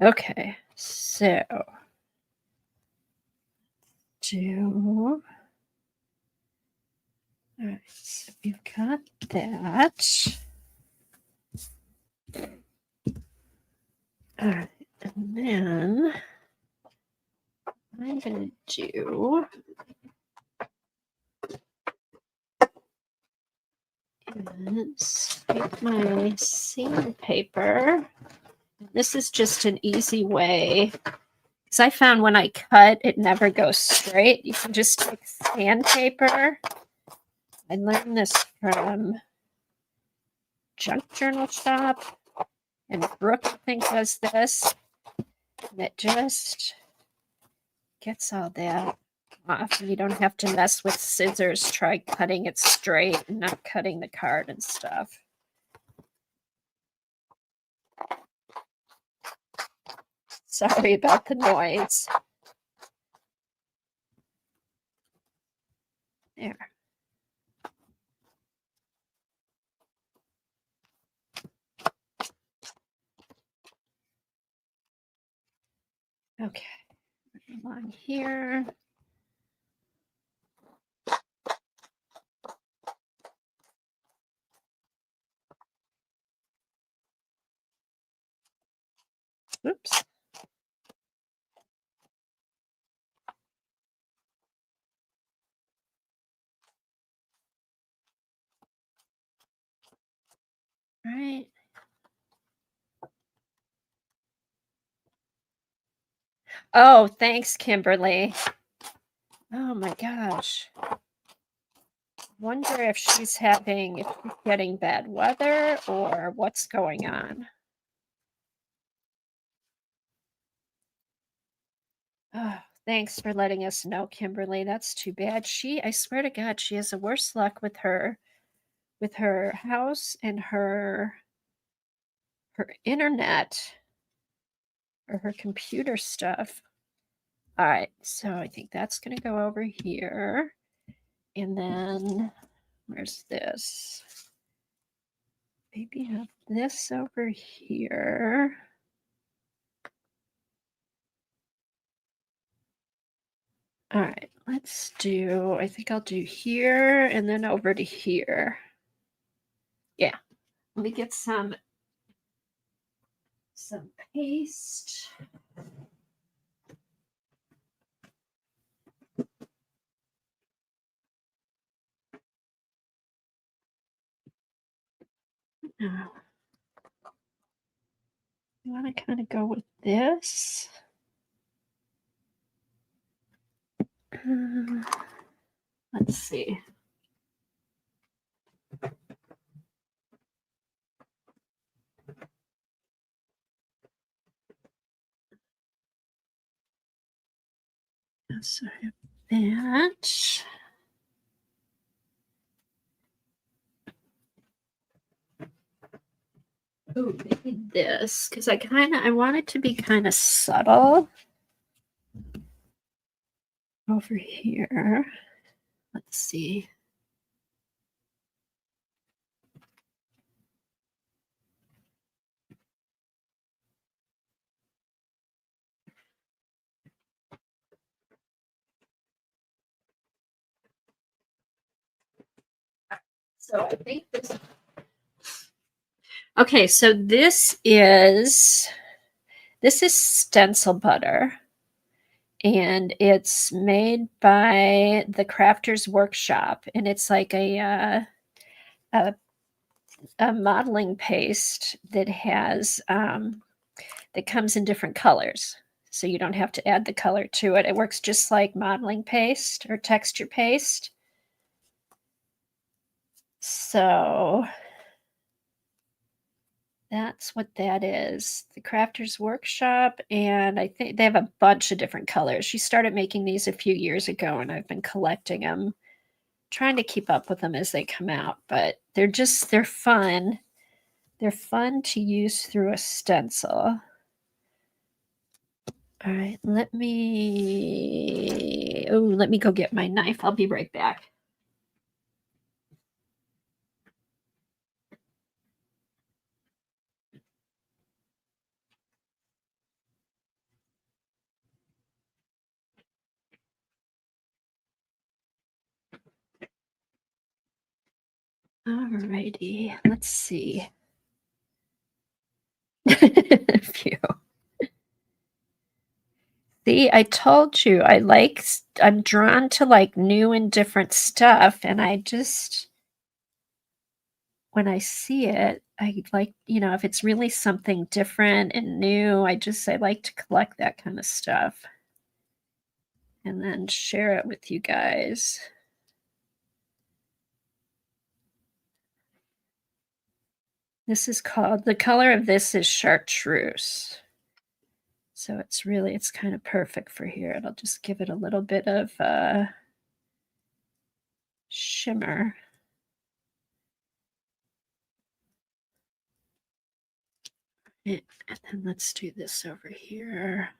Okay, so all right, so we've got that. All right, and then I'm gonna do is take my sandpaper. This is just an easy way, because I found when I cut, it never goes straight. You can just take sandpaper. I learned this from Junk Journal Shop, and Brooke, I think, does this. And it just gets all that off. You don't have to mess with scissors. Try cutting it straight and not cutting the card and stuff. Sorry about the noise. There. Okay. Along here. Oops. All right. Oh, thanks, Kimberly. Oh my gosh. Wonder if she's getting bad weather or what's going on. Oh, thanks for letting us know, Kimberly. That's too bad. I swear to God, she has the worst luck with her house and her internet or her computer stuff. All right, so I think that's going to go over here. And then where's this? Maybe have this over here. All right, let's do, I think I'll do here and then over to here. Yeah. Let me get some paste. Now, I want to kind of go with this. Let's see. So I have that. Oh, maybe this, because I want it to be kind of subtle over here. Let's see. So I think this. Okay, so this is stencil butter, and it's made by the Crafters Workshop, and it's like a modeling paste that has that comes in different colors, so you don't have to add the color to it. It works just like modeling paste or texture paste. So that's what that is, the Crafters Workshop, and I think they have a bunch of different colors. She started making these a few years ago, and I've been collecting them, trying to keep up with them as they come out, but they're fun. They're fun to use through a stencil. All right, let me go get my knife. I'll be right back. All righty, let's see. Phew. See, I told you I'm drawn to like new and different stuff, and I just when I see it, I like, if it's really something different and new, I like to collect that kind of stuff and then share it with you guys. This is called, the color of this is chartreuse. So it's kind of perfect for here. It'll just give it a little bit of shimmer. And then let's do this over here.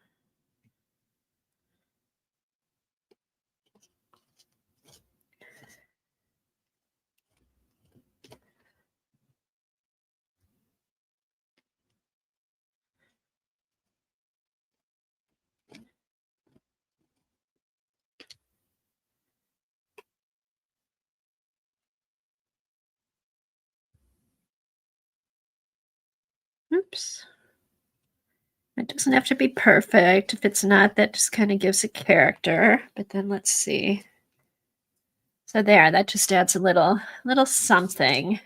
Oops. It doesn't have to be perfect. If it's not, that just kind of gives a character. But then let's see. So there, that just adds a little something.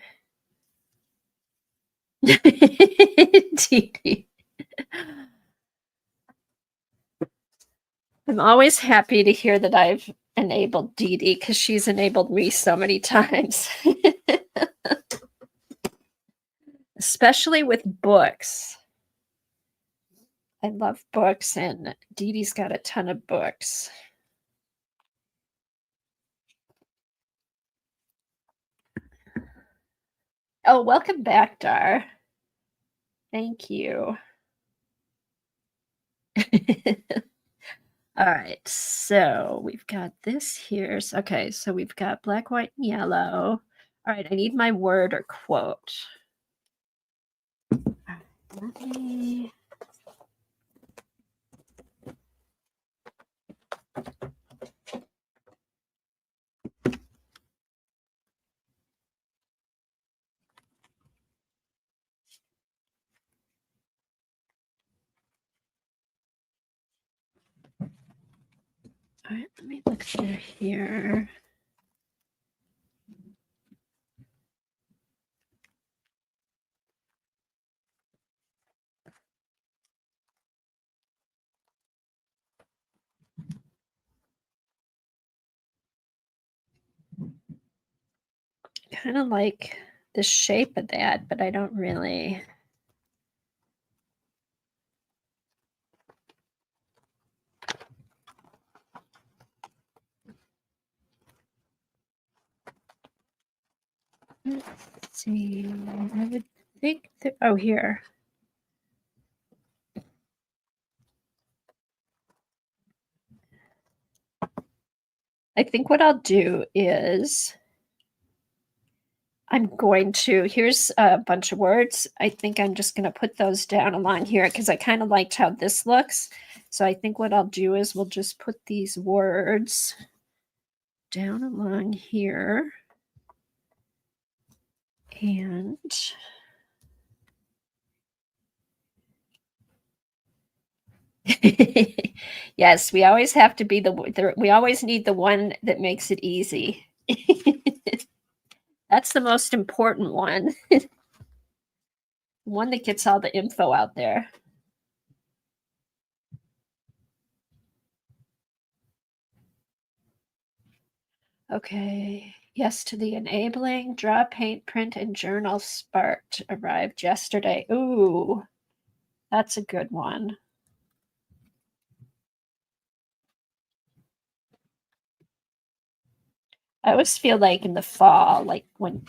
Dee Dee. I'm always happy to hear that I've enabled Dee Dee because she's enabled me so many times. Especially with books. I love books, and Dee Dee's got a ton of books. Oh, welcome back, Dar. Thank you. All right, so we've got this here. Okay, so we've got black, white, and yellow. All right, I need my word or quote. Let me... All right, let me look through here. Kind of like the shape of that, but I don't really. Let's see. I would think that, oh, here. I think what I'll do is I'm going to, here's a bunch of words. I think I'm just going to put those down along here because I kind of liked how this looks. So I think what I'll do is we'll just put these words down along here. And yes, we always have to be we always need the one that makes it easy. That's the most important one. One that gets all the info out there. Okay. Yes to the enabling. Draw, paint, print, and journal sparked arrived yesterday. Ooh, that's a good one. I always feel like in the fall, like when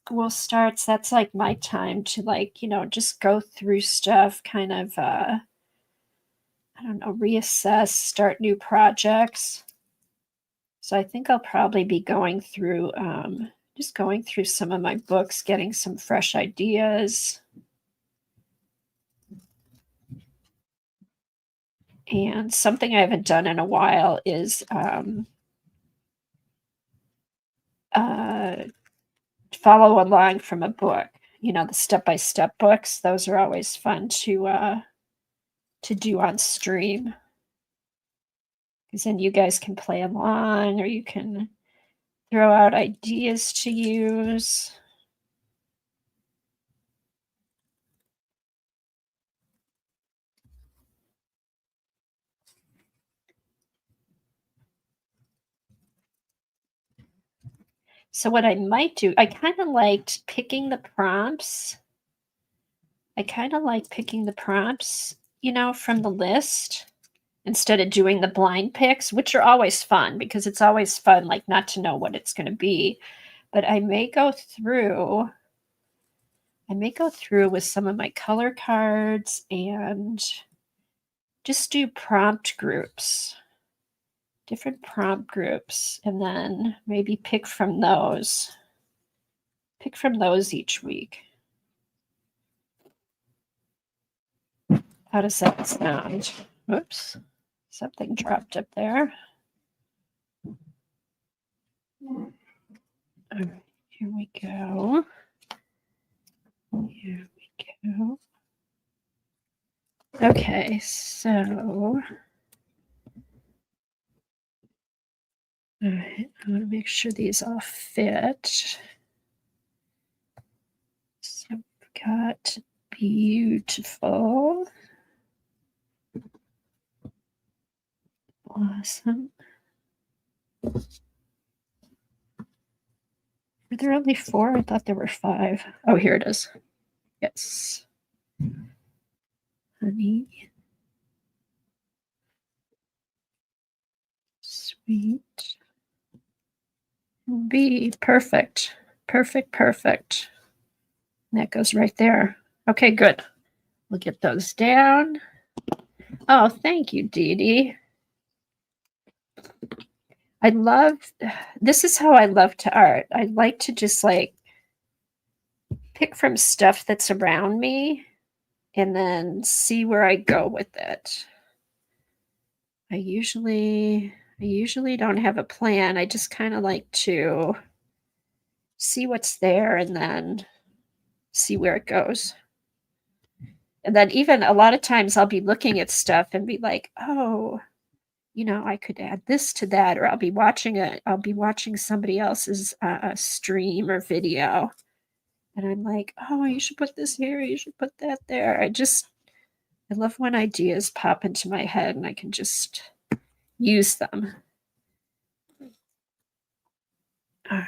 school starts, that's like my time to like, just go through stuff, kind of I don't know, reassess, start new projects. So I think I'll probably be going through just going through some of my books, getting some fresh ideas. And something I haven't done in a while is follow along from a book. The step-by-step books. Those are always fun to do on stream. Because then you guys can play along or you can throw out ideas to use. So what I might do, I kind of liked picking the prompts. From the list instead of doing the blind picks, which are always fun because it's always fun, like not to know what it's going to be. But I may go through with some of my color cards and just do prompt groups, different prompt groups, and then maybe pick from those each week. How does that sound? Oops, something dropped up there. All right, here we go. Here we go. Okay, so all right, I want to make sure these all fit. So we've got beautiful. Awesome. Were there only 4? I thought there were 5. Oh, here it is. Yes. Honey. Sweet. Bee. Perfect. Perfect. Perfect. And that goes right there. Okay, good. We'll get those down. Oh, thank you, Dee Dee. This is how I love to art. I like to just like pick from stuff that's around me and then see where I go with it. I usually don't have a plan. I just kind of like to see what's there and then see where it goes. And then even a lot of times I'll be looking at stuff and be like, oh, you know, I could add this to that, or I'll be watching somebody else's stream or video. And I'm like, oh, you should put this here, you should put that there. I love when ideas pop into my head and I can just use them. All right.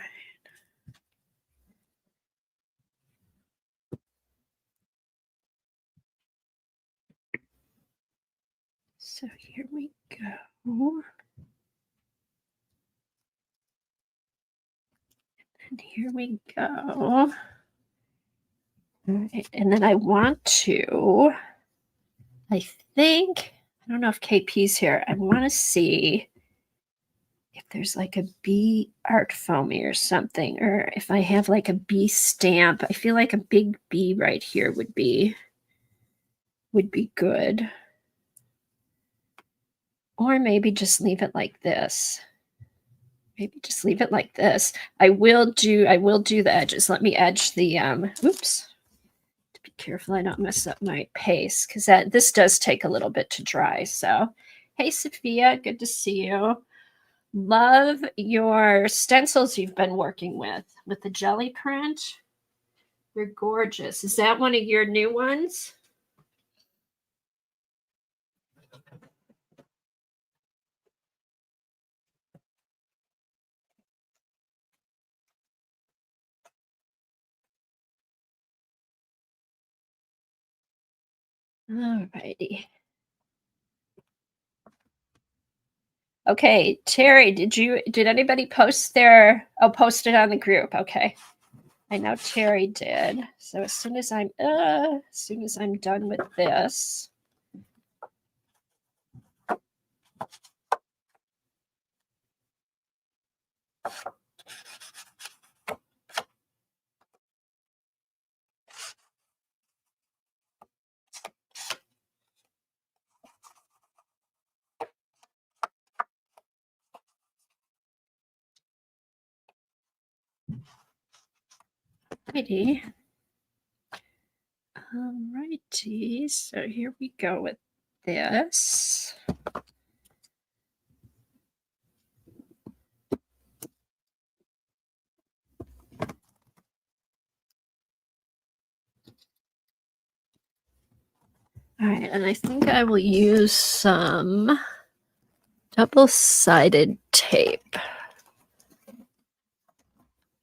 So here we go. And here we go. All right. And then I want to, I don't know if KP's here. I want to see if there's like a bee art foamy or something, or if I have like a bee stamp. I feel like a big bee right here would be good. Or maybe just leave it like this. Maybe just leave it like this. I will do the edges. Let me edge the oops. Be careful I don't mess up my paste, because this does take a little bit to dry. So hey Sophia, good to see you. Love your stencils you've been working with the jelly print. They're gorgeous. Is that one of your new ones? All righty. Okay, Terry, did anybody post post it on the group? Okay. I know Terry did. So as soon as I'm done with this. Alrighty. Alrighty. So here we go with this. All right, and I think I will use some double-sided tape.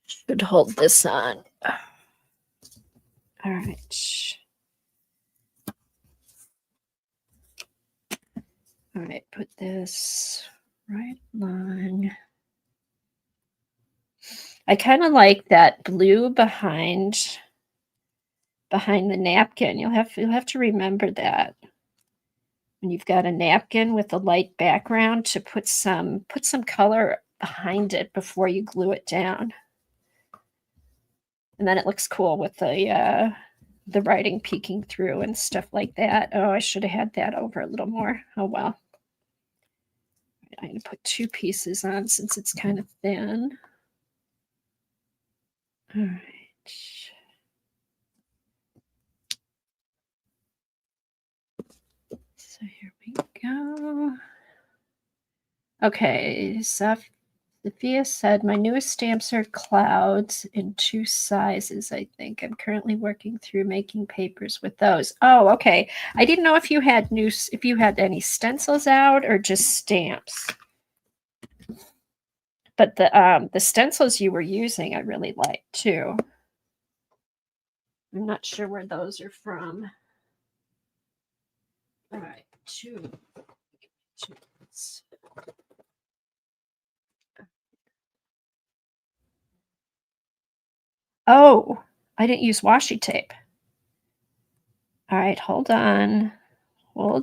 Should hold this on. All right. All right, put this right along. I kind of like that blue behind the napkin. You'll have to remember that when you've got a napkin with a light background to put some color behind it before you glue it down. And then it looks cool with the writing peeking through and stuff like that. Oh, I should have had that over a little more. Oh well. I'm going to put 2 pieces on since it's kind of thin. All right. So here we go. Okay, Sophia said, my newest stamps are clouds in 2 sizes, I think. I'm currently working through making papers with those. Oh, okay. I didn't know if you had any stencils out or just stamps. But the stencils you were using, I really like too. I'm not sure where those are from. All right, 2. Oh, I didn't use washi tape. All right, hold on. All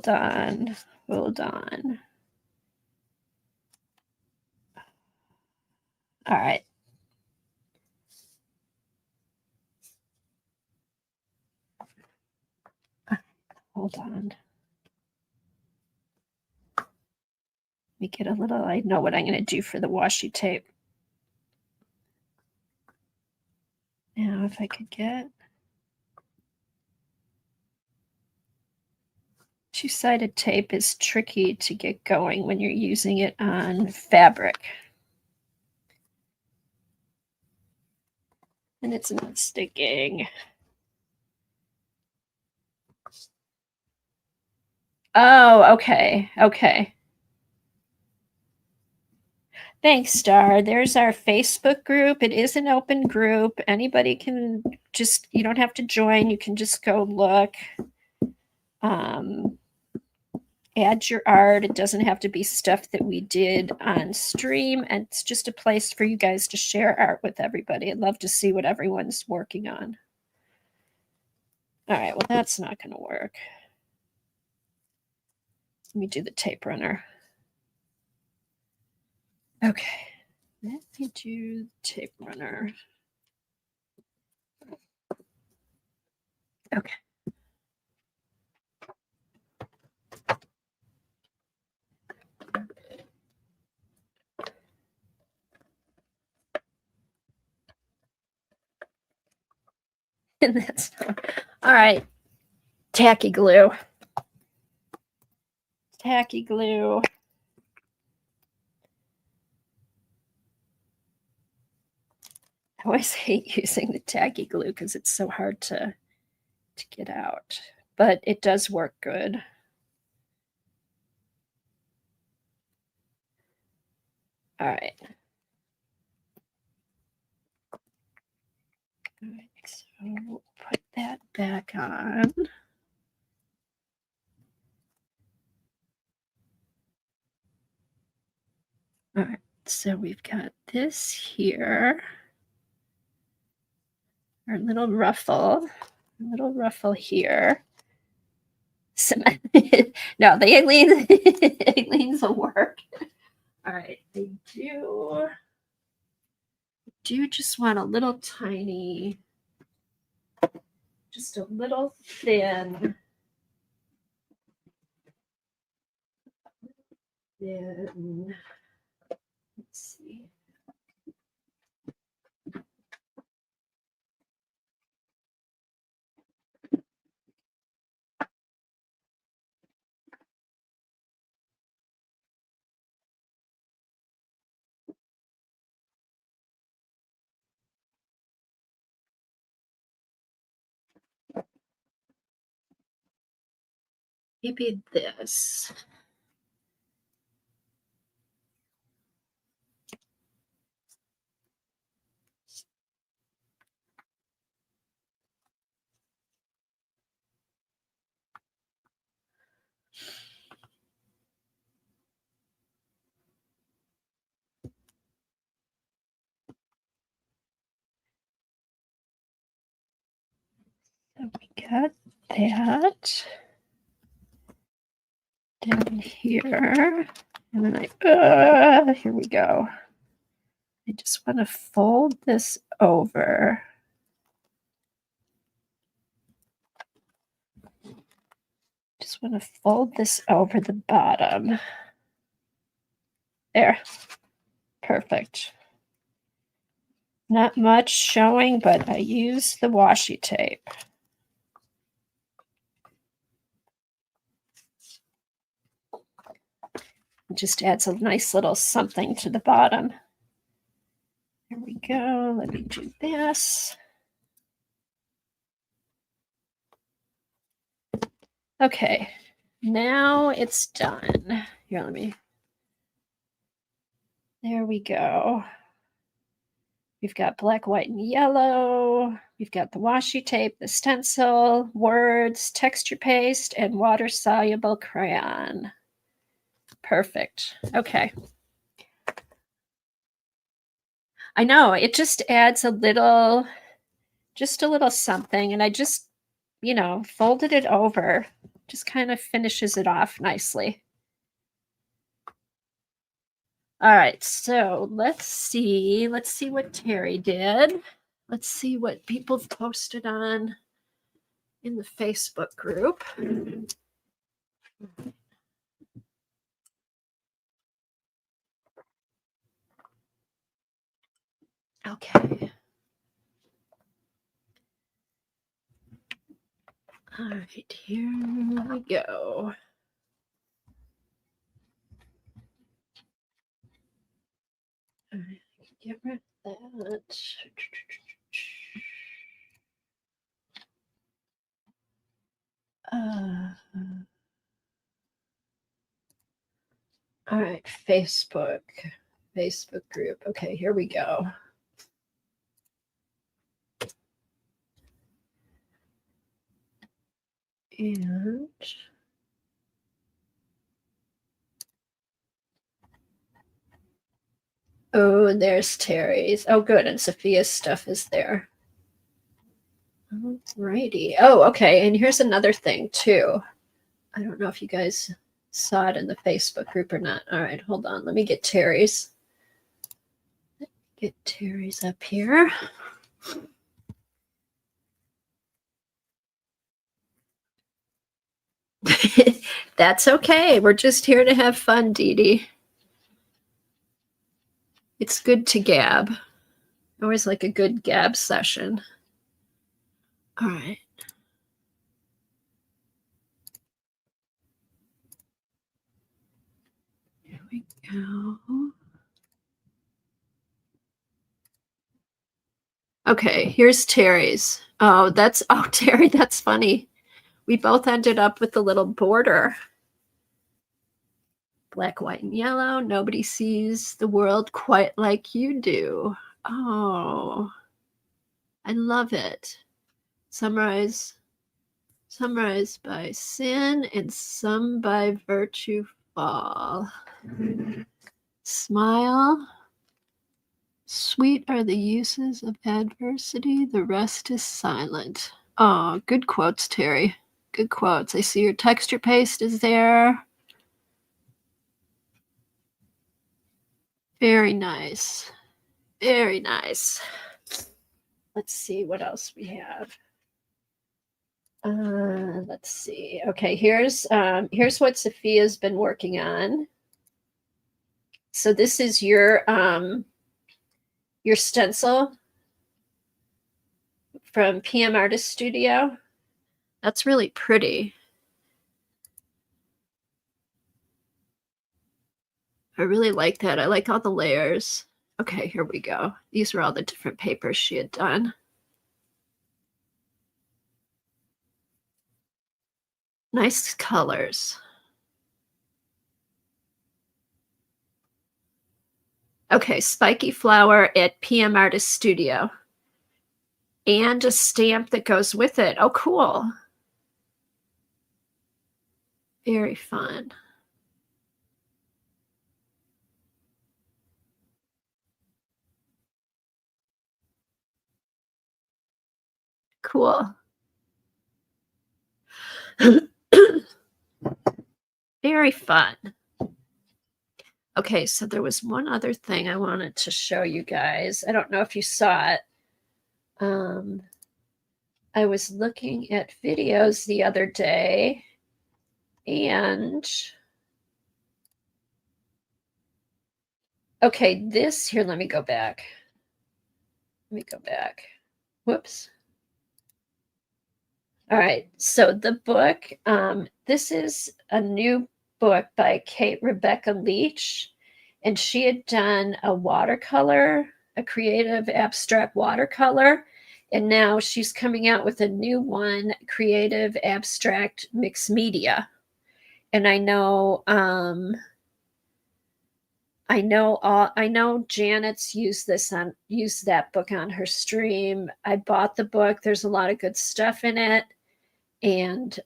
right. Hold on. Let me get a little, I know what I'm going to do for the washi tape. Now, if I could get Two-sided tape is tricky to get going when you're using it on fabric. And it's not sticking. Oh, okay. Okay. Thanks, Star. There's our Facebook group. It is an open group. Anybody can just, you don't have to join. You can just go look. Add your art. It doesn't have to be stuff that we did on stream. And it's just a place for you guys to share art with everybody. I'd love to see what everyone's working on. All right, well, that's not going to work. Let me do the tape runner. Okay, let me do the tape runner. Okay. And that's all right. Tacky glue. Tacky glue. I always hate using the tacky glue because it's so hard to get out, but it does work good. All right. All right, so we'll put that back on. All right, so we've got this here. Our little ruffle here. No, the Aleen's will work. All right, they do just want a little tiny, just a little thin. Then let's see. Maybe this. So we got that down here. And then here we go. I just want to fold this over. Just want to fold this over the bottom. There. Perfect. Not much showing, but I use the washi tape. It just adds a nice little something to the bottom. Here we go. Let me do this. Okay, now it's done. Here, let me. There we go. We've got black, white, and yellow. We've got the washi tape, the stencil, words, texture paste, and water-soluble crayon. Perfect. Okay. I know, it just adds a little something, and I just, folded it over. Just kind of finishes it off nicely. All right, so let's see what Terry did. Let's see what people posted on in the Facebook group. Okay. All right, here we go. get rid of that. All right, Facebook group. Okay, here we go. And oh, there's Terry's. Oh, good. And Sophia's stuff is there. Alrighty. Oh, okay. And here's another thing, too. I don't know if you guys saw it in the Facebook group or not. All right, hold on. Let me get Terry's. Get Terry's up here. That's okay. We're just here to have fun, Dee Dee. It's good to gab. I always like a good gab session. All right. Here we go. Okay, here's Terry's. Oh, Terry, that's funny. We both ended up with the little border. Black, white, and yellow. Nobody sees the world quite like you do. Oh, I love it. Summarize by sin and some by virtue fall. Smile. Sweet are the uses of adversity, the rest is silent. Oh, good quotes, Terry. Good quotes. I see your texture paste is there. Very nice. Very nice. Let's see what else we have. Let's see. Okay, here's what Sophia's been working on. So this is your stencil from PM Artist Studio. That's really pretty. I really like that. I like all the layers. Okay, here we go. These were all the different papers she had done. Nice colors. Okay, Spiky Flower at PM Artist Studio. And a stamp that goes with it. Oh, cool. Very fun. Cool. Very fun. Okay, so there was one other thing I wanted to show you guys. I don't know if you saw it. I was looking at videos the other day and okay, here, let me go back. Whoops. All right, so the book, this is a new book by Kate Rebecca Leach, and she had done a watercolor, a creative abstract watercolor, and now she's coming out with a new one, creative abstract mixed media. And I know Janet's used that book on her stream. I bought the book. There's a lot of good stuff in it. And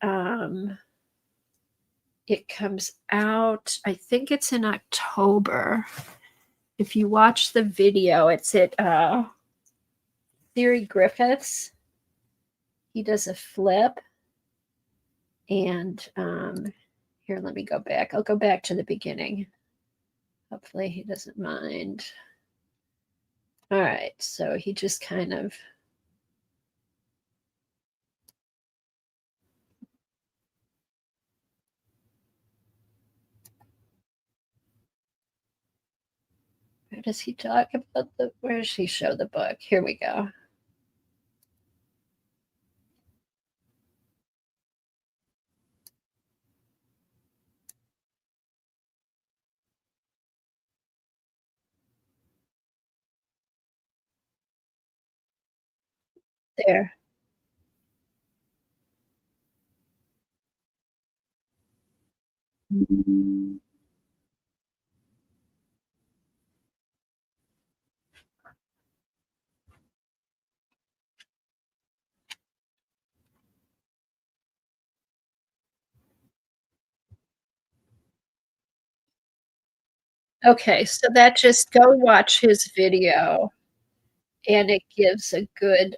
it comes out, I think it's in October. If you watch the video, it's at Theory Griffiths. He does a flip. And here, let me go back. I'll go back to the beginning. Hopefully he doesn't mind. All right, so he just kind of where does he talk about where does he show the book? Here we go. There. Okay, so that just go watch his video, and it gives a good,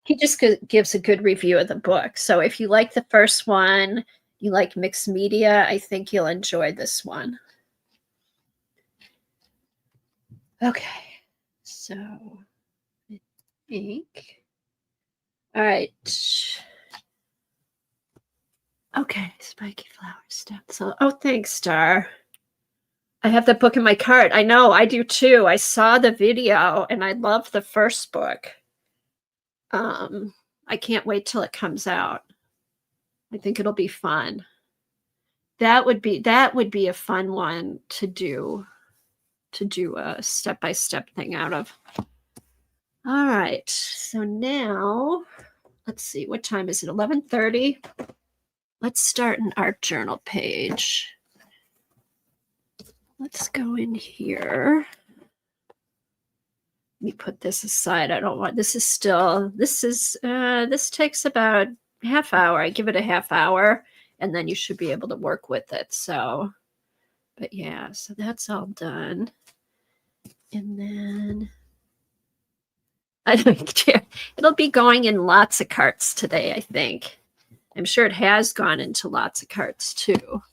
he just gives a good review of the book. So if you like the first one, you like mixed media, I think you'll enjoy this one. Okay, so I think, all right. Okay, spiky flower stencil. Oh, thanks, Star. I have that book in my cart. I know, I do too. I saw the video and I love the first book. I can't wait till it comes out. I think it'll be fun. That would be a fun one to do a step-by-step thing out of. All right. So now let's see, what time is it? 11:30. Let's start an art journal page. Let's go in here. Let me put this aside. I don't want, this takes about half hour. I give it a half hour and then you should be able to work with it. So, but yeah, so that's all done. And then I think it'll be going in lots of carts today, I think. I'm sure it has gone into lots of carts too.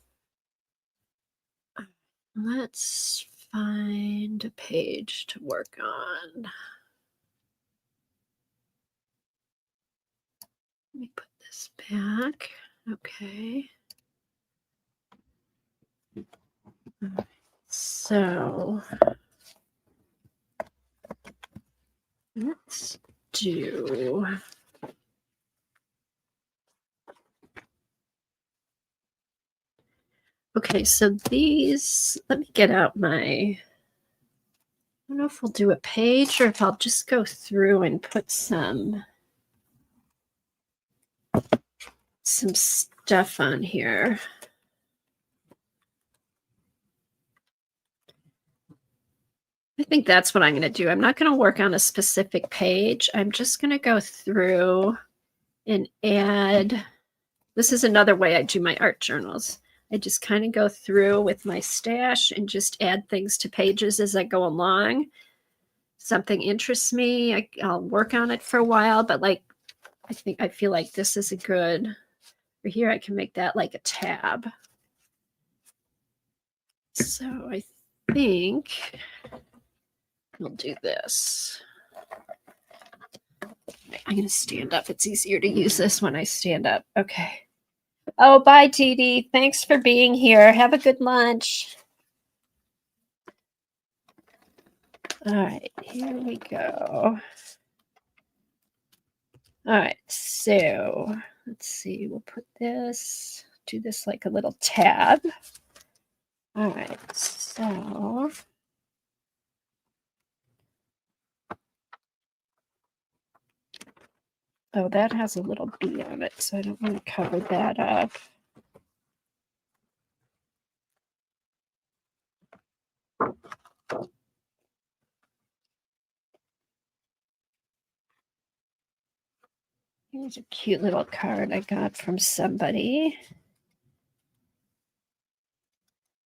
Let's find a page to work on. Let me put this back. Okay. So let's do. Okay, so these, let me get out my, I don't know if we'll do a page or if I'll just go through and put some stuff on here. I think that's what I'm going to do. I'm not going to work on a specific page. I'm just going to go through and add. This is another way I do my art journals. I just kind of go through with my stash and just add things to pages as I go along. Something interests me, I'll work on it for a while, but like, I feel like this is a good, for here I can make that like a tab. So I think we'll do this. I'm going to stand up. It's easier to use this when I stand up. Okay. Oh, bye, Dee. Thanks for being here. Have a good lunch. All right, here we go. All right, so let's see. We'll put this, do this like a little tab. All right, so oh, that has a little bee on it, so I don't want to cover that up. Here's a cute little card I got from somebody.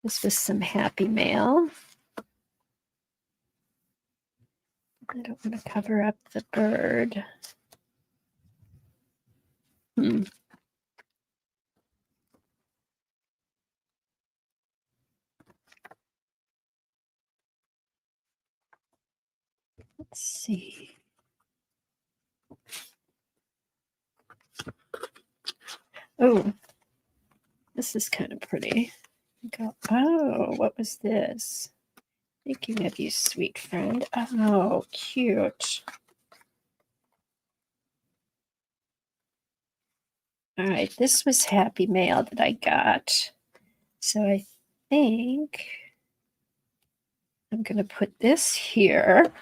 This was some happy mail. I don't want to cover up the bird. Let's see. Oh, this is kind of pretty. Oh, what was this? Thinking of you, sweet friend. Oh, cute. All right, this was happy mail that I got. So I think I'm going to put this here.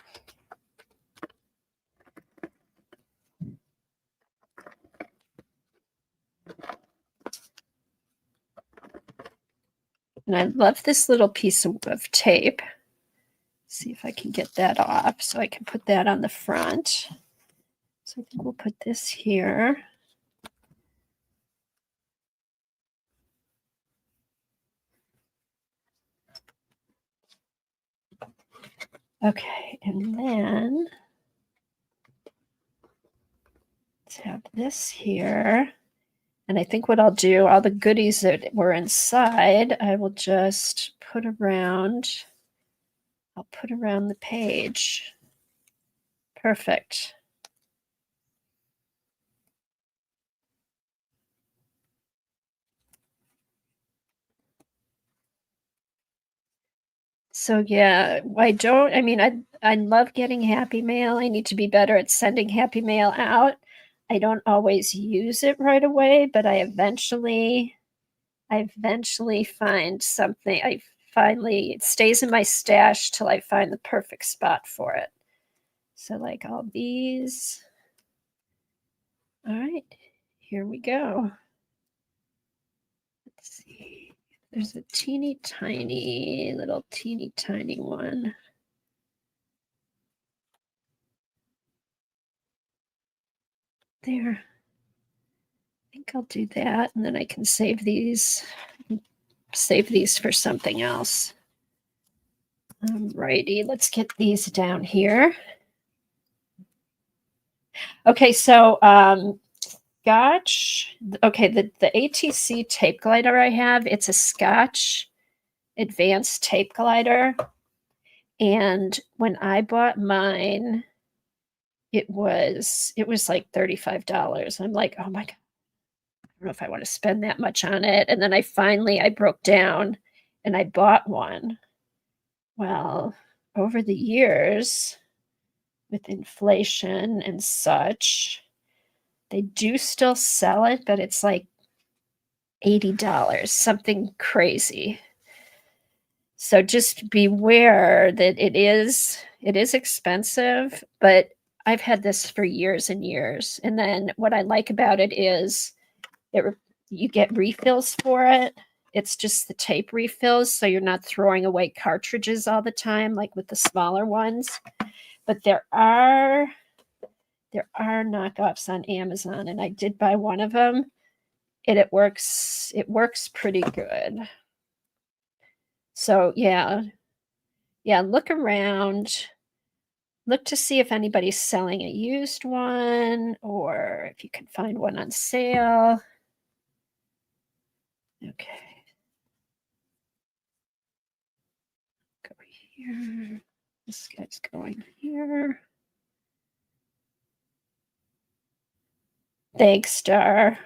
And I love this little piece of tape. See if I can get that off so I can put that on the front. So I think we'll put this here. Okay, and then let's have this here. And I think what I'll do, all the goodies that were inside, I will just put around. I'll put around the page. Perfect. So yeah, I love getting Happy Mail. I need to be better at sending Happy Mail out. I don't always use it right away, but I eventually find something. It stays in my stash till I find the perfect spot for it. So like all these. All right, here we go. Let's see. There's a teeny tiny one. There. I think I'll do that, and then I can save these for something else. Alrighty, let's get these down here. Okay, so Scotch. Okay, the ATC tape glider I have, it's a Scotch advanced tape glider. And when I bought mine, it was like $35. I'm like, oh my God, I don't know if I want to spend that much on it. And then I broke down and I bought one. Well, over the years, with inflation and such, they do still sell it, but it's like $80, something crazy. So just beware that it is expensive, but I've had this for years and years. And then what I like about it is you get refills for it. It's just the tape refills, so you're not throwing away cartridges all the time like with the smaller ones. But there are knockoffs on Amazon, and I did buy one of them, and it works pretty good. So yeah, look around. Look to see if anybody's selling a used one or if you can find one on sale. Okay. Go here. This guy's going here. Thanks, Star.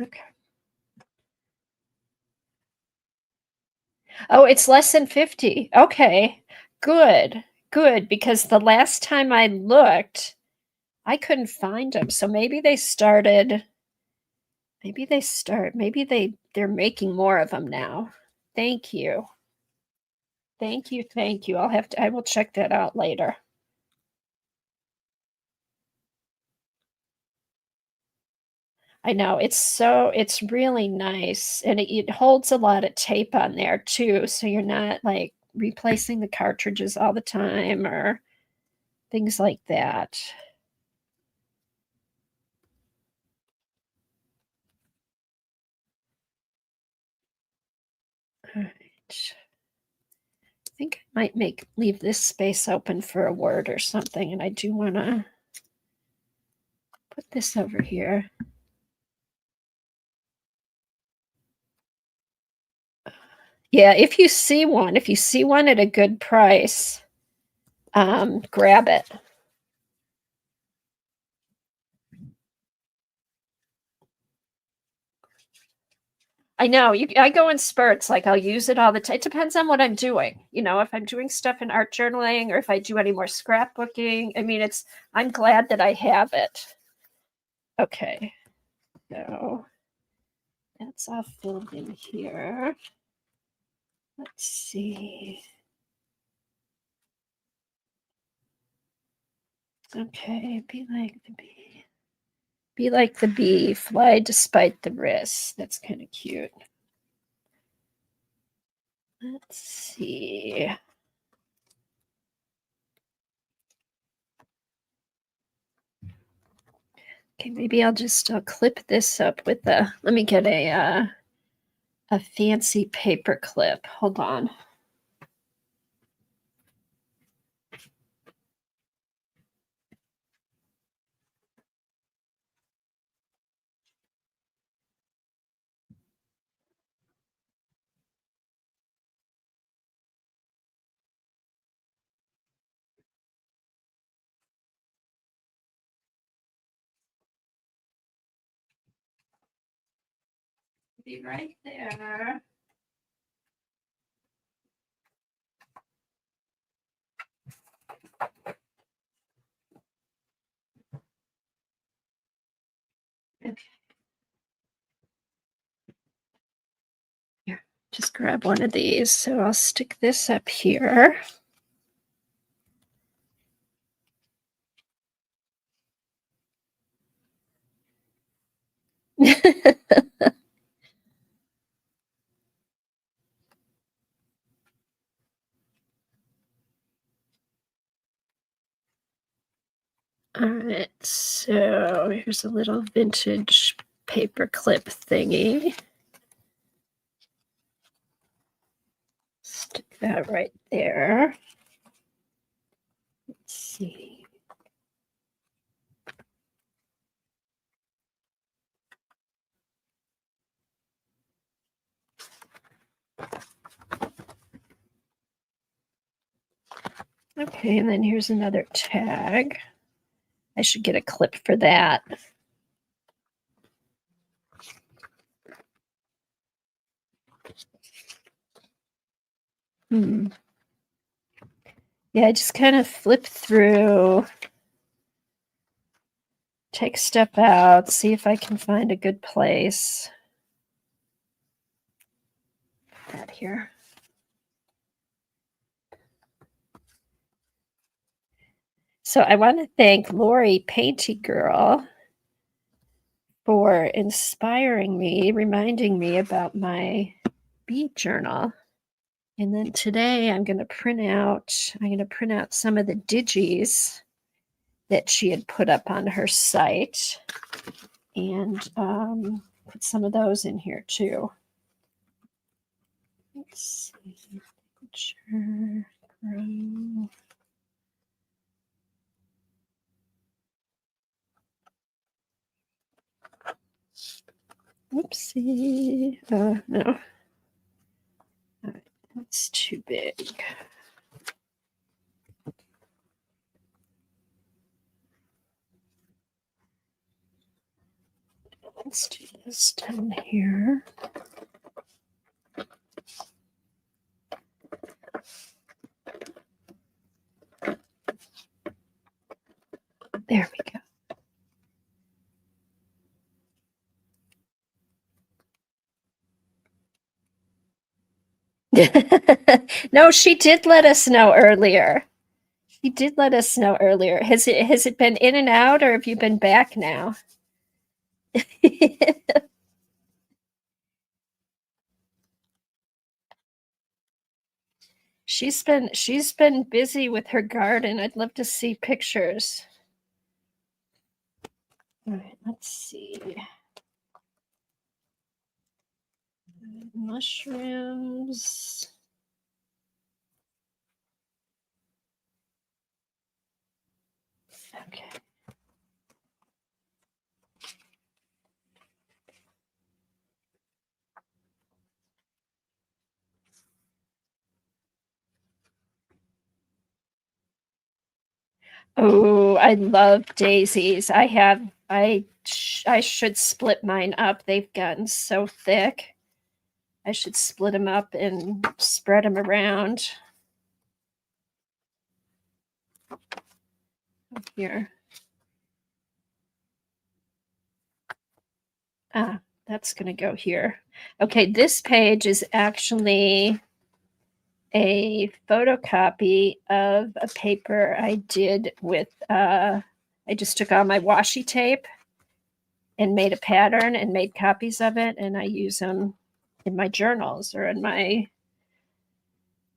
Okay. Oh, it's less than 50. Okay. Good. Good. Because the last time I looked, I couldn't find them. So maybe they're making more of them now. Thank you. Thank you. Thank you. I will check that out later. I know it's really nice, and it holds a lot of tape on there too, so you're not like replacing the cartridges all the time or things like that. All right. I think I might leave this space open for a word or something, and I do want to put this over here. Yeah, if you see one at a good price, grab it. I know I go in spurts. Like I'll use it all the time. It depends on what I'm doing. If I'm doing stuff in art journaling or if I do any more scrapbooking. I mean, I'm glad that I have it. Okay. So that's all filled in here. Let's see. Okay, be like the bee. Be like the bee, fly despite the risks. That's kind of cute. Let's see. Okay, maybe I'll just clip this up with the. Let me get a fancy paper clip. Hold on. Be right there. Okay. Here, just grab one of these. So I'll stick this up here. All right, so here's a little vintage paper clip thingy. Stick that right there. Let's see. Okay, and then here's another tag. I should get a clip for that. Yeah, I just kind of flip through, take a step out, see if I can find a good place. That here. So I want to thank Lori Painty Girl for inspiring me, reminding me about my bead journal. And then today I'm going to print out some of the digis that she had put up on her site and put some of those in here too. Let's see. Sure. Grow. Oopsie. No. All right, that's too big. Let's do this down here. There we go. No, she did let us know earlier. She did let us know earlier. Has it been in and out, or have you been back now? She's been busy with her garden. I'd love to see pictures. All right, let's see. Mushrooms. Okay. Oh, I love daisies. I should split mine up. They've gotten so thick. I should split them up and spread them around. Here. Ah, that's going to go here. Okay, this page is actually a photocopy of a paper I did with, I just took all my washi tape and made a pattern and made copies of it, and I use them in my journals or in my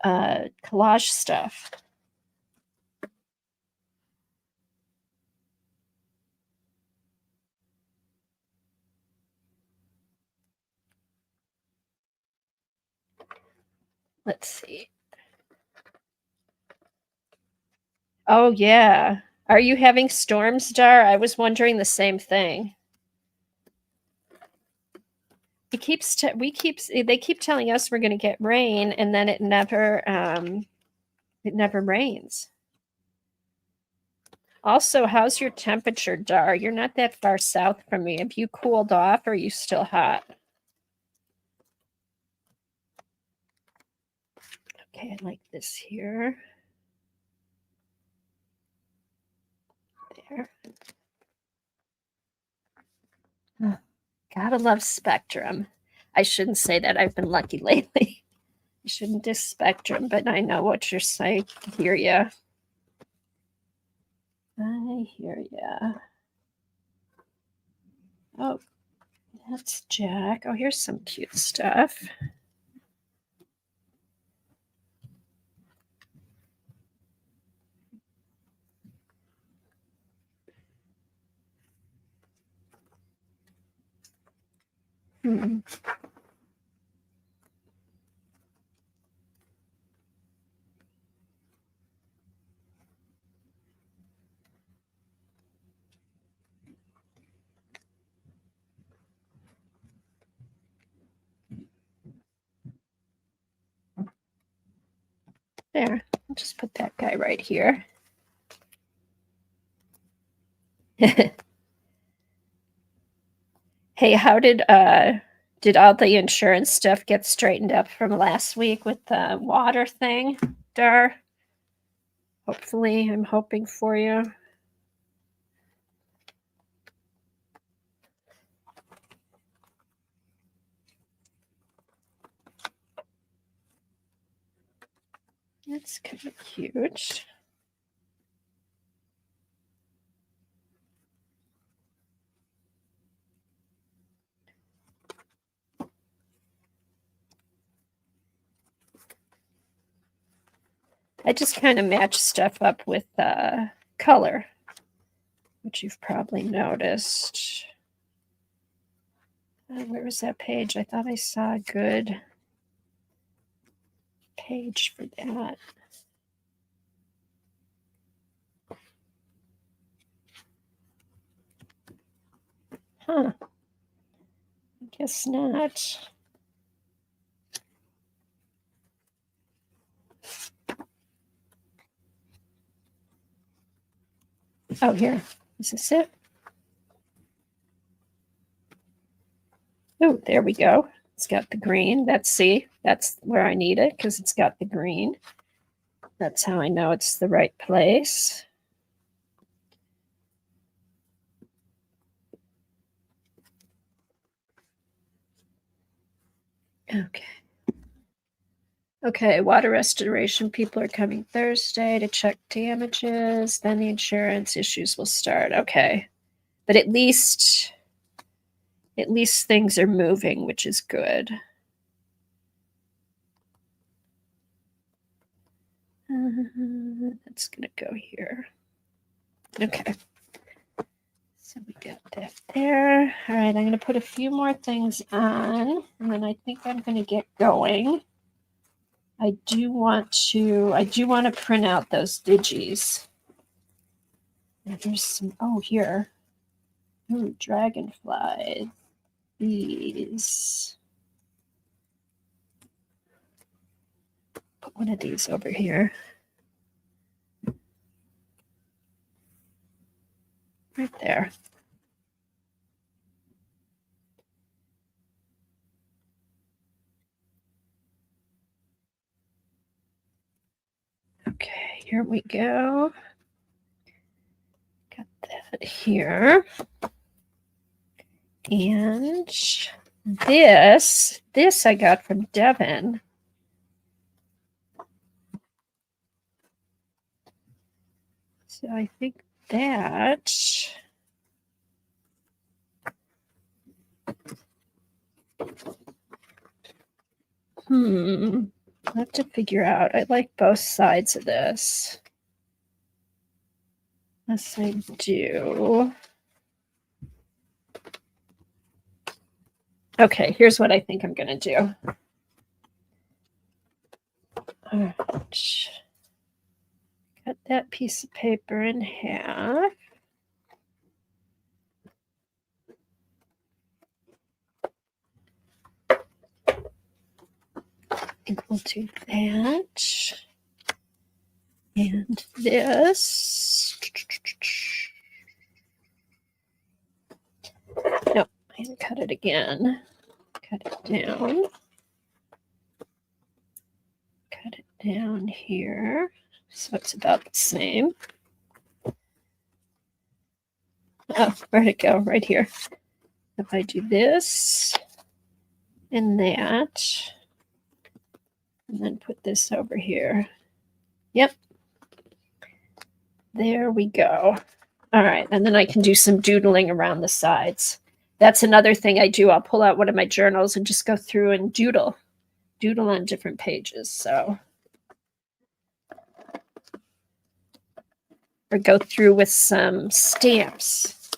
collage stuff. Let's see. Oh, yeah. Are you having storms, Dar? I was wondering the same thing. They keep telling us we're going to get rain, and then it never rains. Also, how's your temperature, Dar? You're not that far south from me. Have you cooled off, or are you still hot? Okay, I like this here. There. Oh, gotta love Spectrum. I shouldn't say that. I've been lucky lately. I shouldn't diss Spectrum, but I know what you're saying. I hear ya. I hear ya. Oh, that's Jack. Oh, here's some cute stuff. Hmm. There, I'll just put that guy right here. Hey, how did all the insurance stuff get straightened up from last week with the water thing, Dar? Hopefully, I'm hoping for you. That's kind of cute. I just kind of match stuff up with color, which you've probably noticed. Where was that page? I thought I saw a good page for that. Huh. I guess not. Oh, here. Is this it? Oh, there we go. It's got the green. That's where I need it because it's got the green. That's how I know it's the right place. Okay. Okay, water restoration people are coming Thursday to check damages. Then the insurance issues will start. Okay. But at least things are moving, which is good. That's going to go here. Okay. So we got that there. All right, I'm going to put a few more things on, and then I think I'm going to get going. I do want to print out those digis. And there's some, oh, here. Ooh, dragonfly. These. Put one of these over here. Right there. Okay, here we go. Got that here. And This I got from Devin. So I think that I have to figure out. I like both sides of this. Yes, I do. Okay, here's what I think I'm going to do. All right. Cut that piece of paper in half. I think we'll do that. And this. Nope, and cut it again. Cut it down. Cut it down here. So it's about the same. Oh, where'd it go? Right here. If I do this and that, and then put this over here. Yep. There we go. All right. And then I can do some doodling around the sides. That's another thing I do. I'll pull out one of my journals and just go through and doodle on different pages. So, or go through with some stamps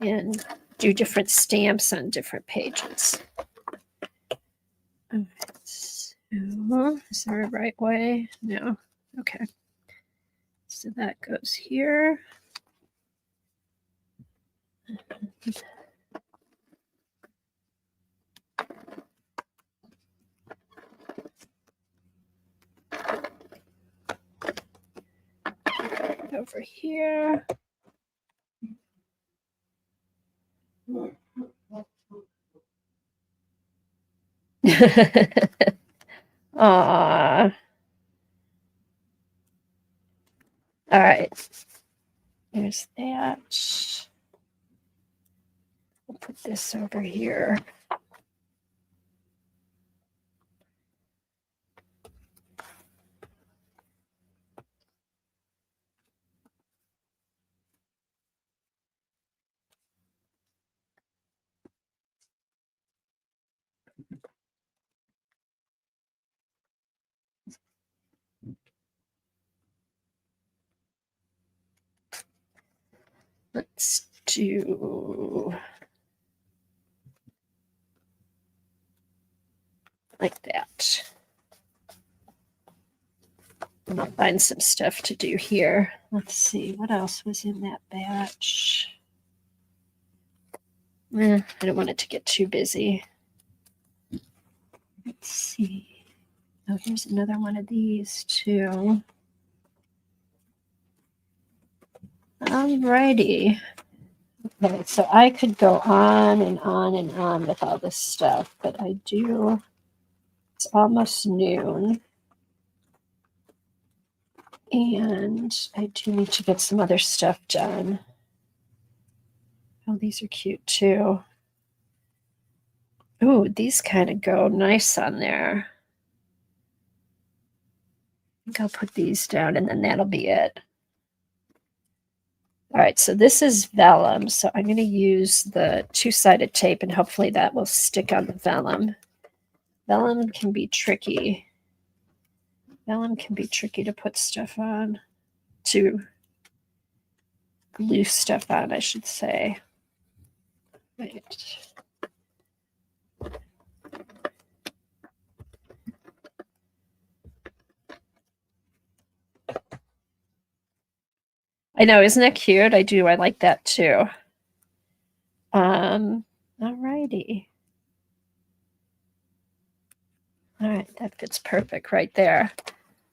and do different stamps on different pages. Okay. So, is there a right way? No. Okay. So that goes here. Over here. Aww. All right. There's that. We'll put this over here. Let's do like that. And I'll find some stuff to do here. Let's see, what else was in that batch? I don't want it to get too busy. Let's see. Oh, here's another one of these too. Alrighty. Okay, so I could go on and on and on with all this stuff, but I do. It's almost noon. And I do need to get some other stuff done. Oh, these are cute too. Oh, these kind of go nice on there. I think I'll put these down and then that'll be it. All right, so this is vellum. So I'm going to use the two-sided tape and hopefully that will stick on the vellum. Vellum can be tricky. Vellum can be tricky to put stuff on, to glue stuff on, I should say. Right. I know, isn't that cute? I do. I like that too. All righty. All right, that fits perfect right there.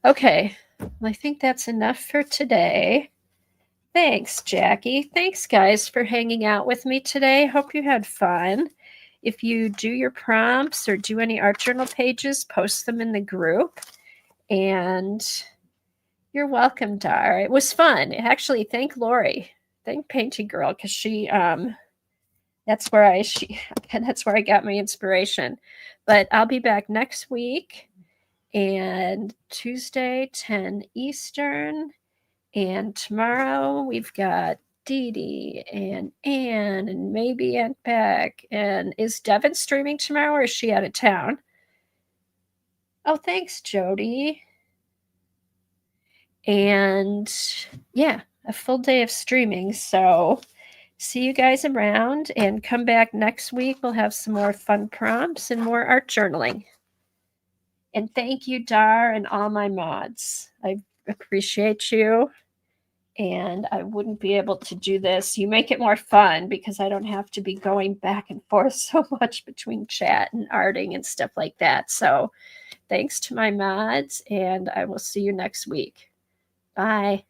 Okay, well, I think that's enough for today. Thanks, Jackie. Thanks, guys, for hanging out with me today. Hope you had fun. If you do your prompts or do any art journal pages, post them in the group. And you're welcome, Dar. It was fun. Actually, thank Lori. Thank Painting Girl, because she That's where that's where I got my inspiration. But I'll be back next week and Tuesday 10 Eastern. And tomorrow we've got Dee Dee and Anne and maybe Aunt Beck. And is Devin streaming tomorrow or is she out of town? Oh, thanks, Jody. And yeah, a full day of streaming. So see you guys around and come back next week. We'll have some more fun prompts and more art journaling. And thank you, Dar, and all my mods. I appreciate you. And I wouldn't be able to do this. You make it more fun because I don't have to be going back and forth so much between chat and arting and stuff like that. So thanks to my mods, and I will see you next week. Bye.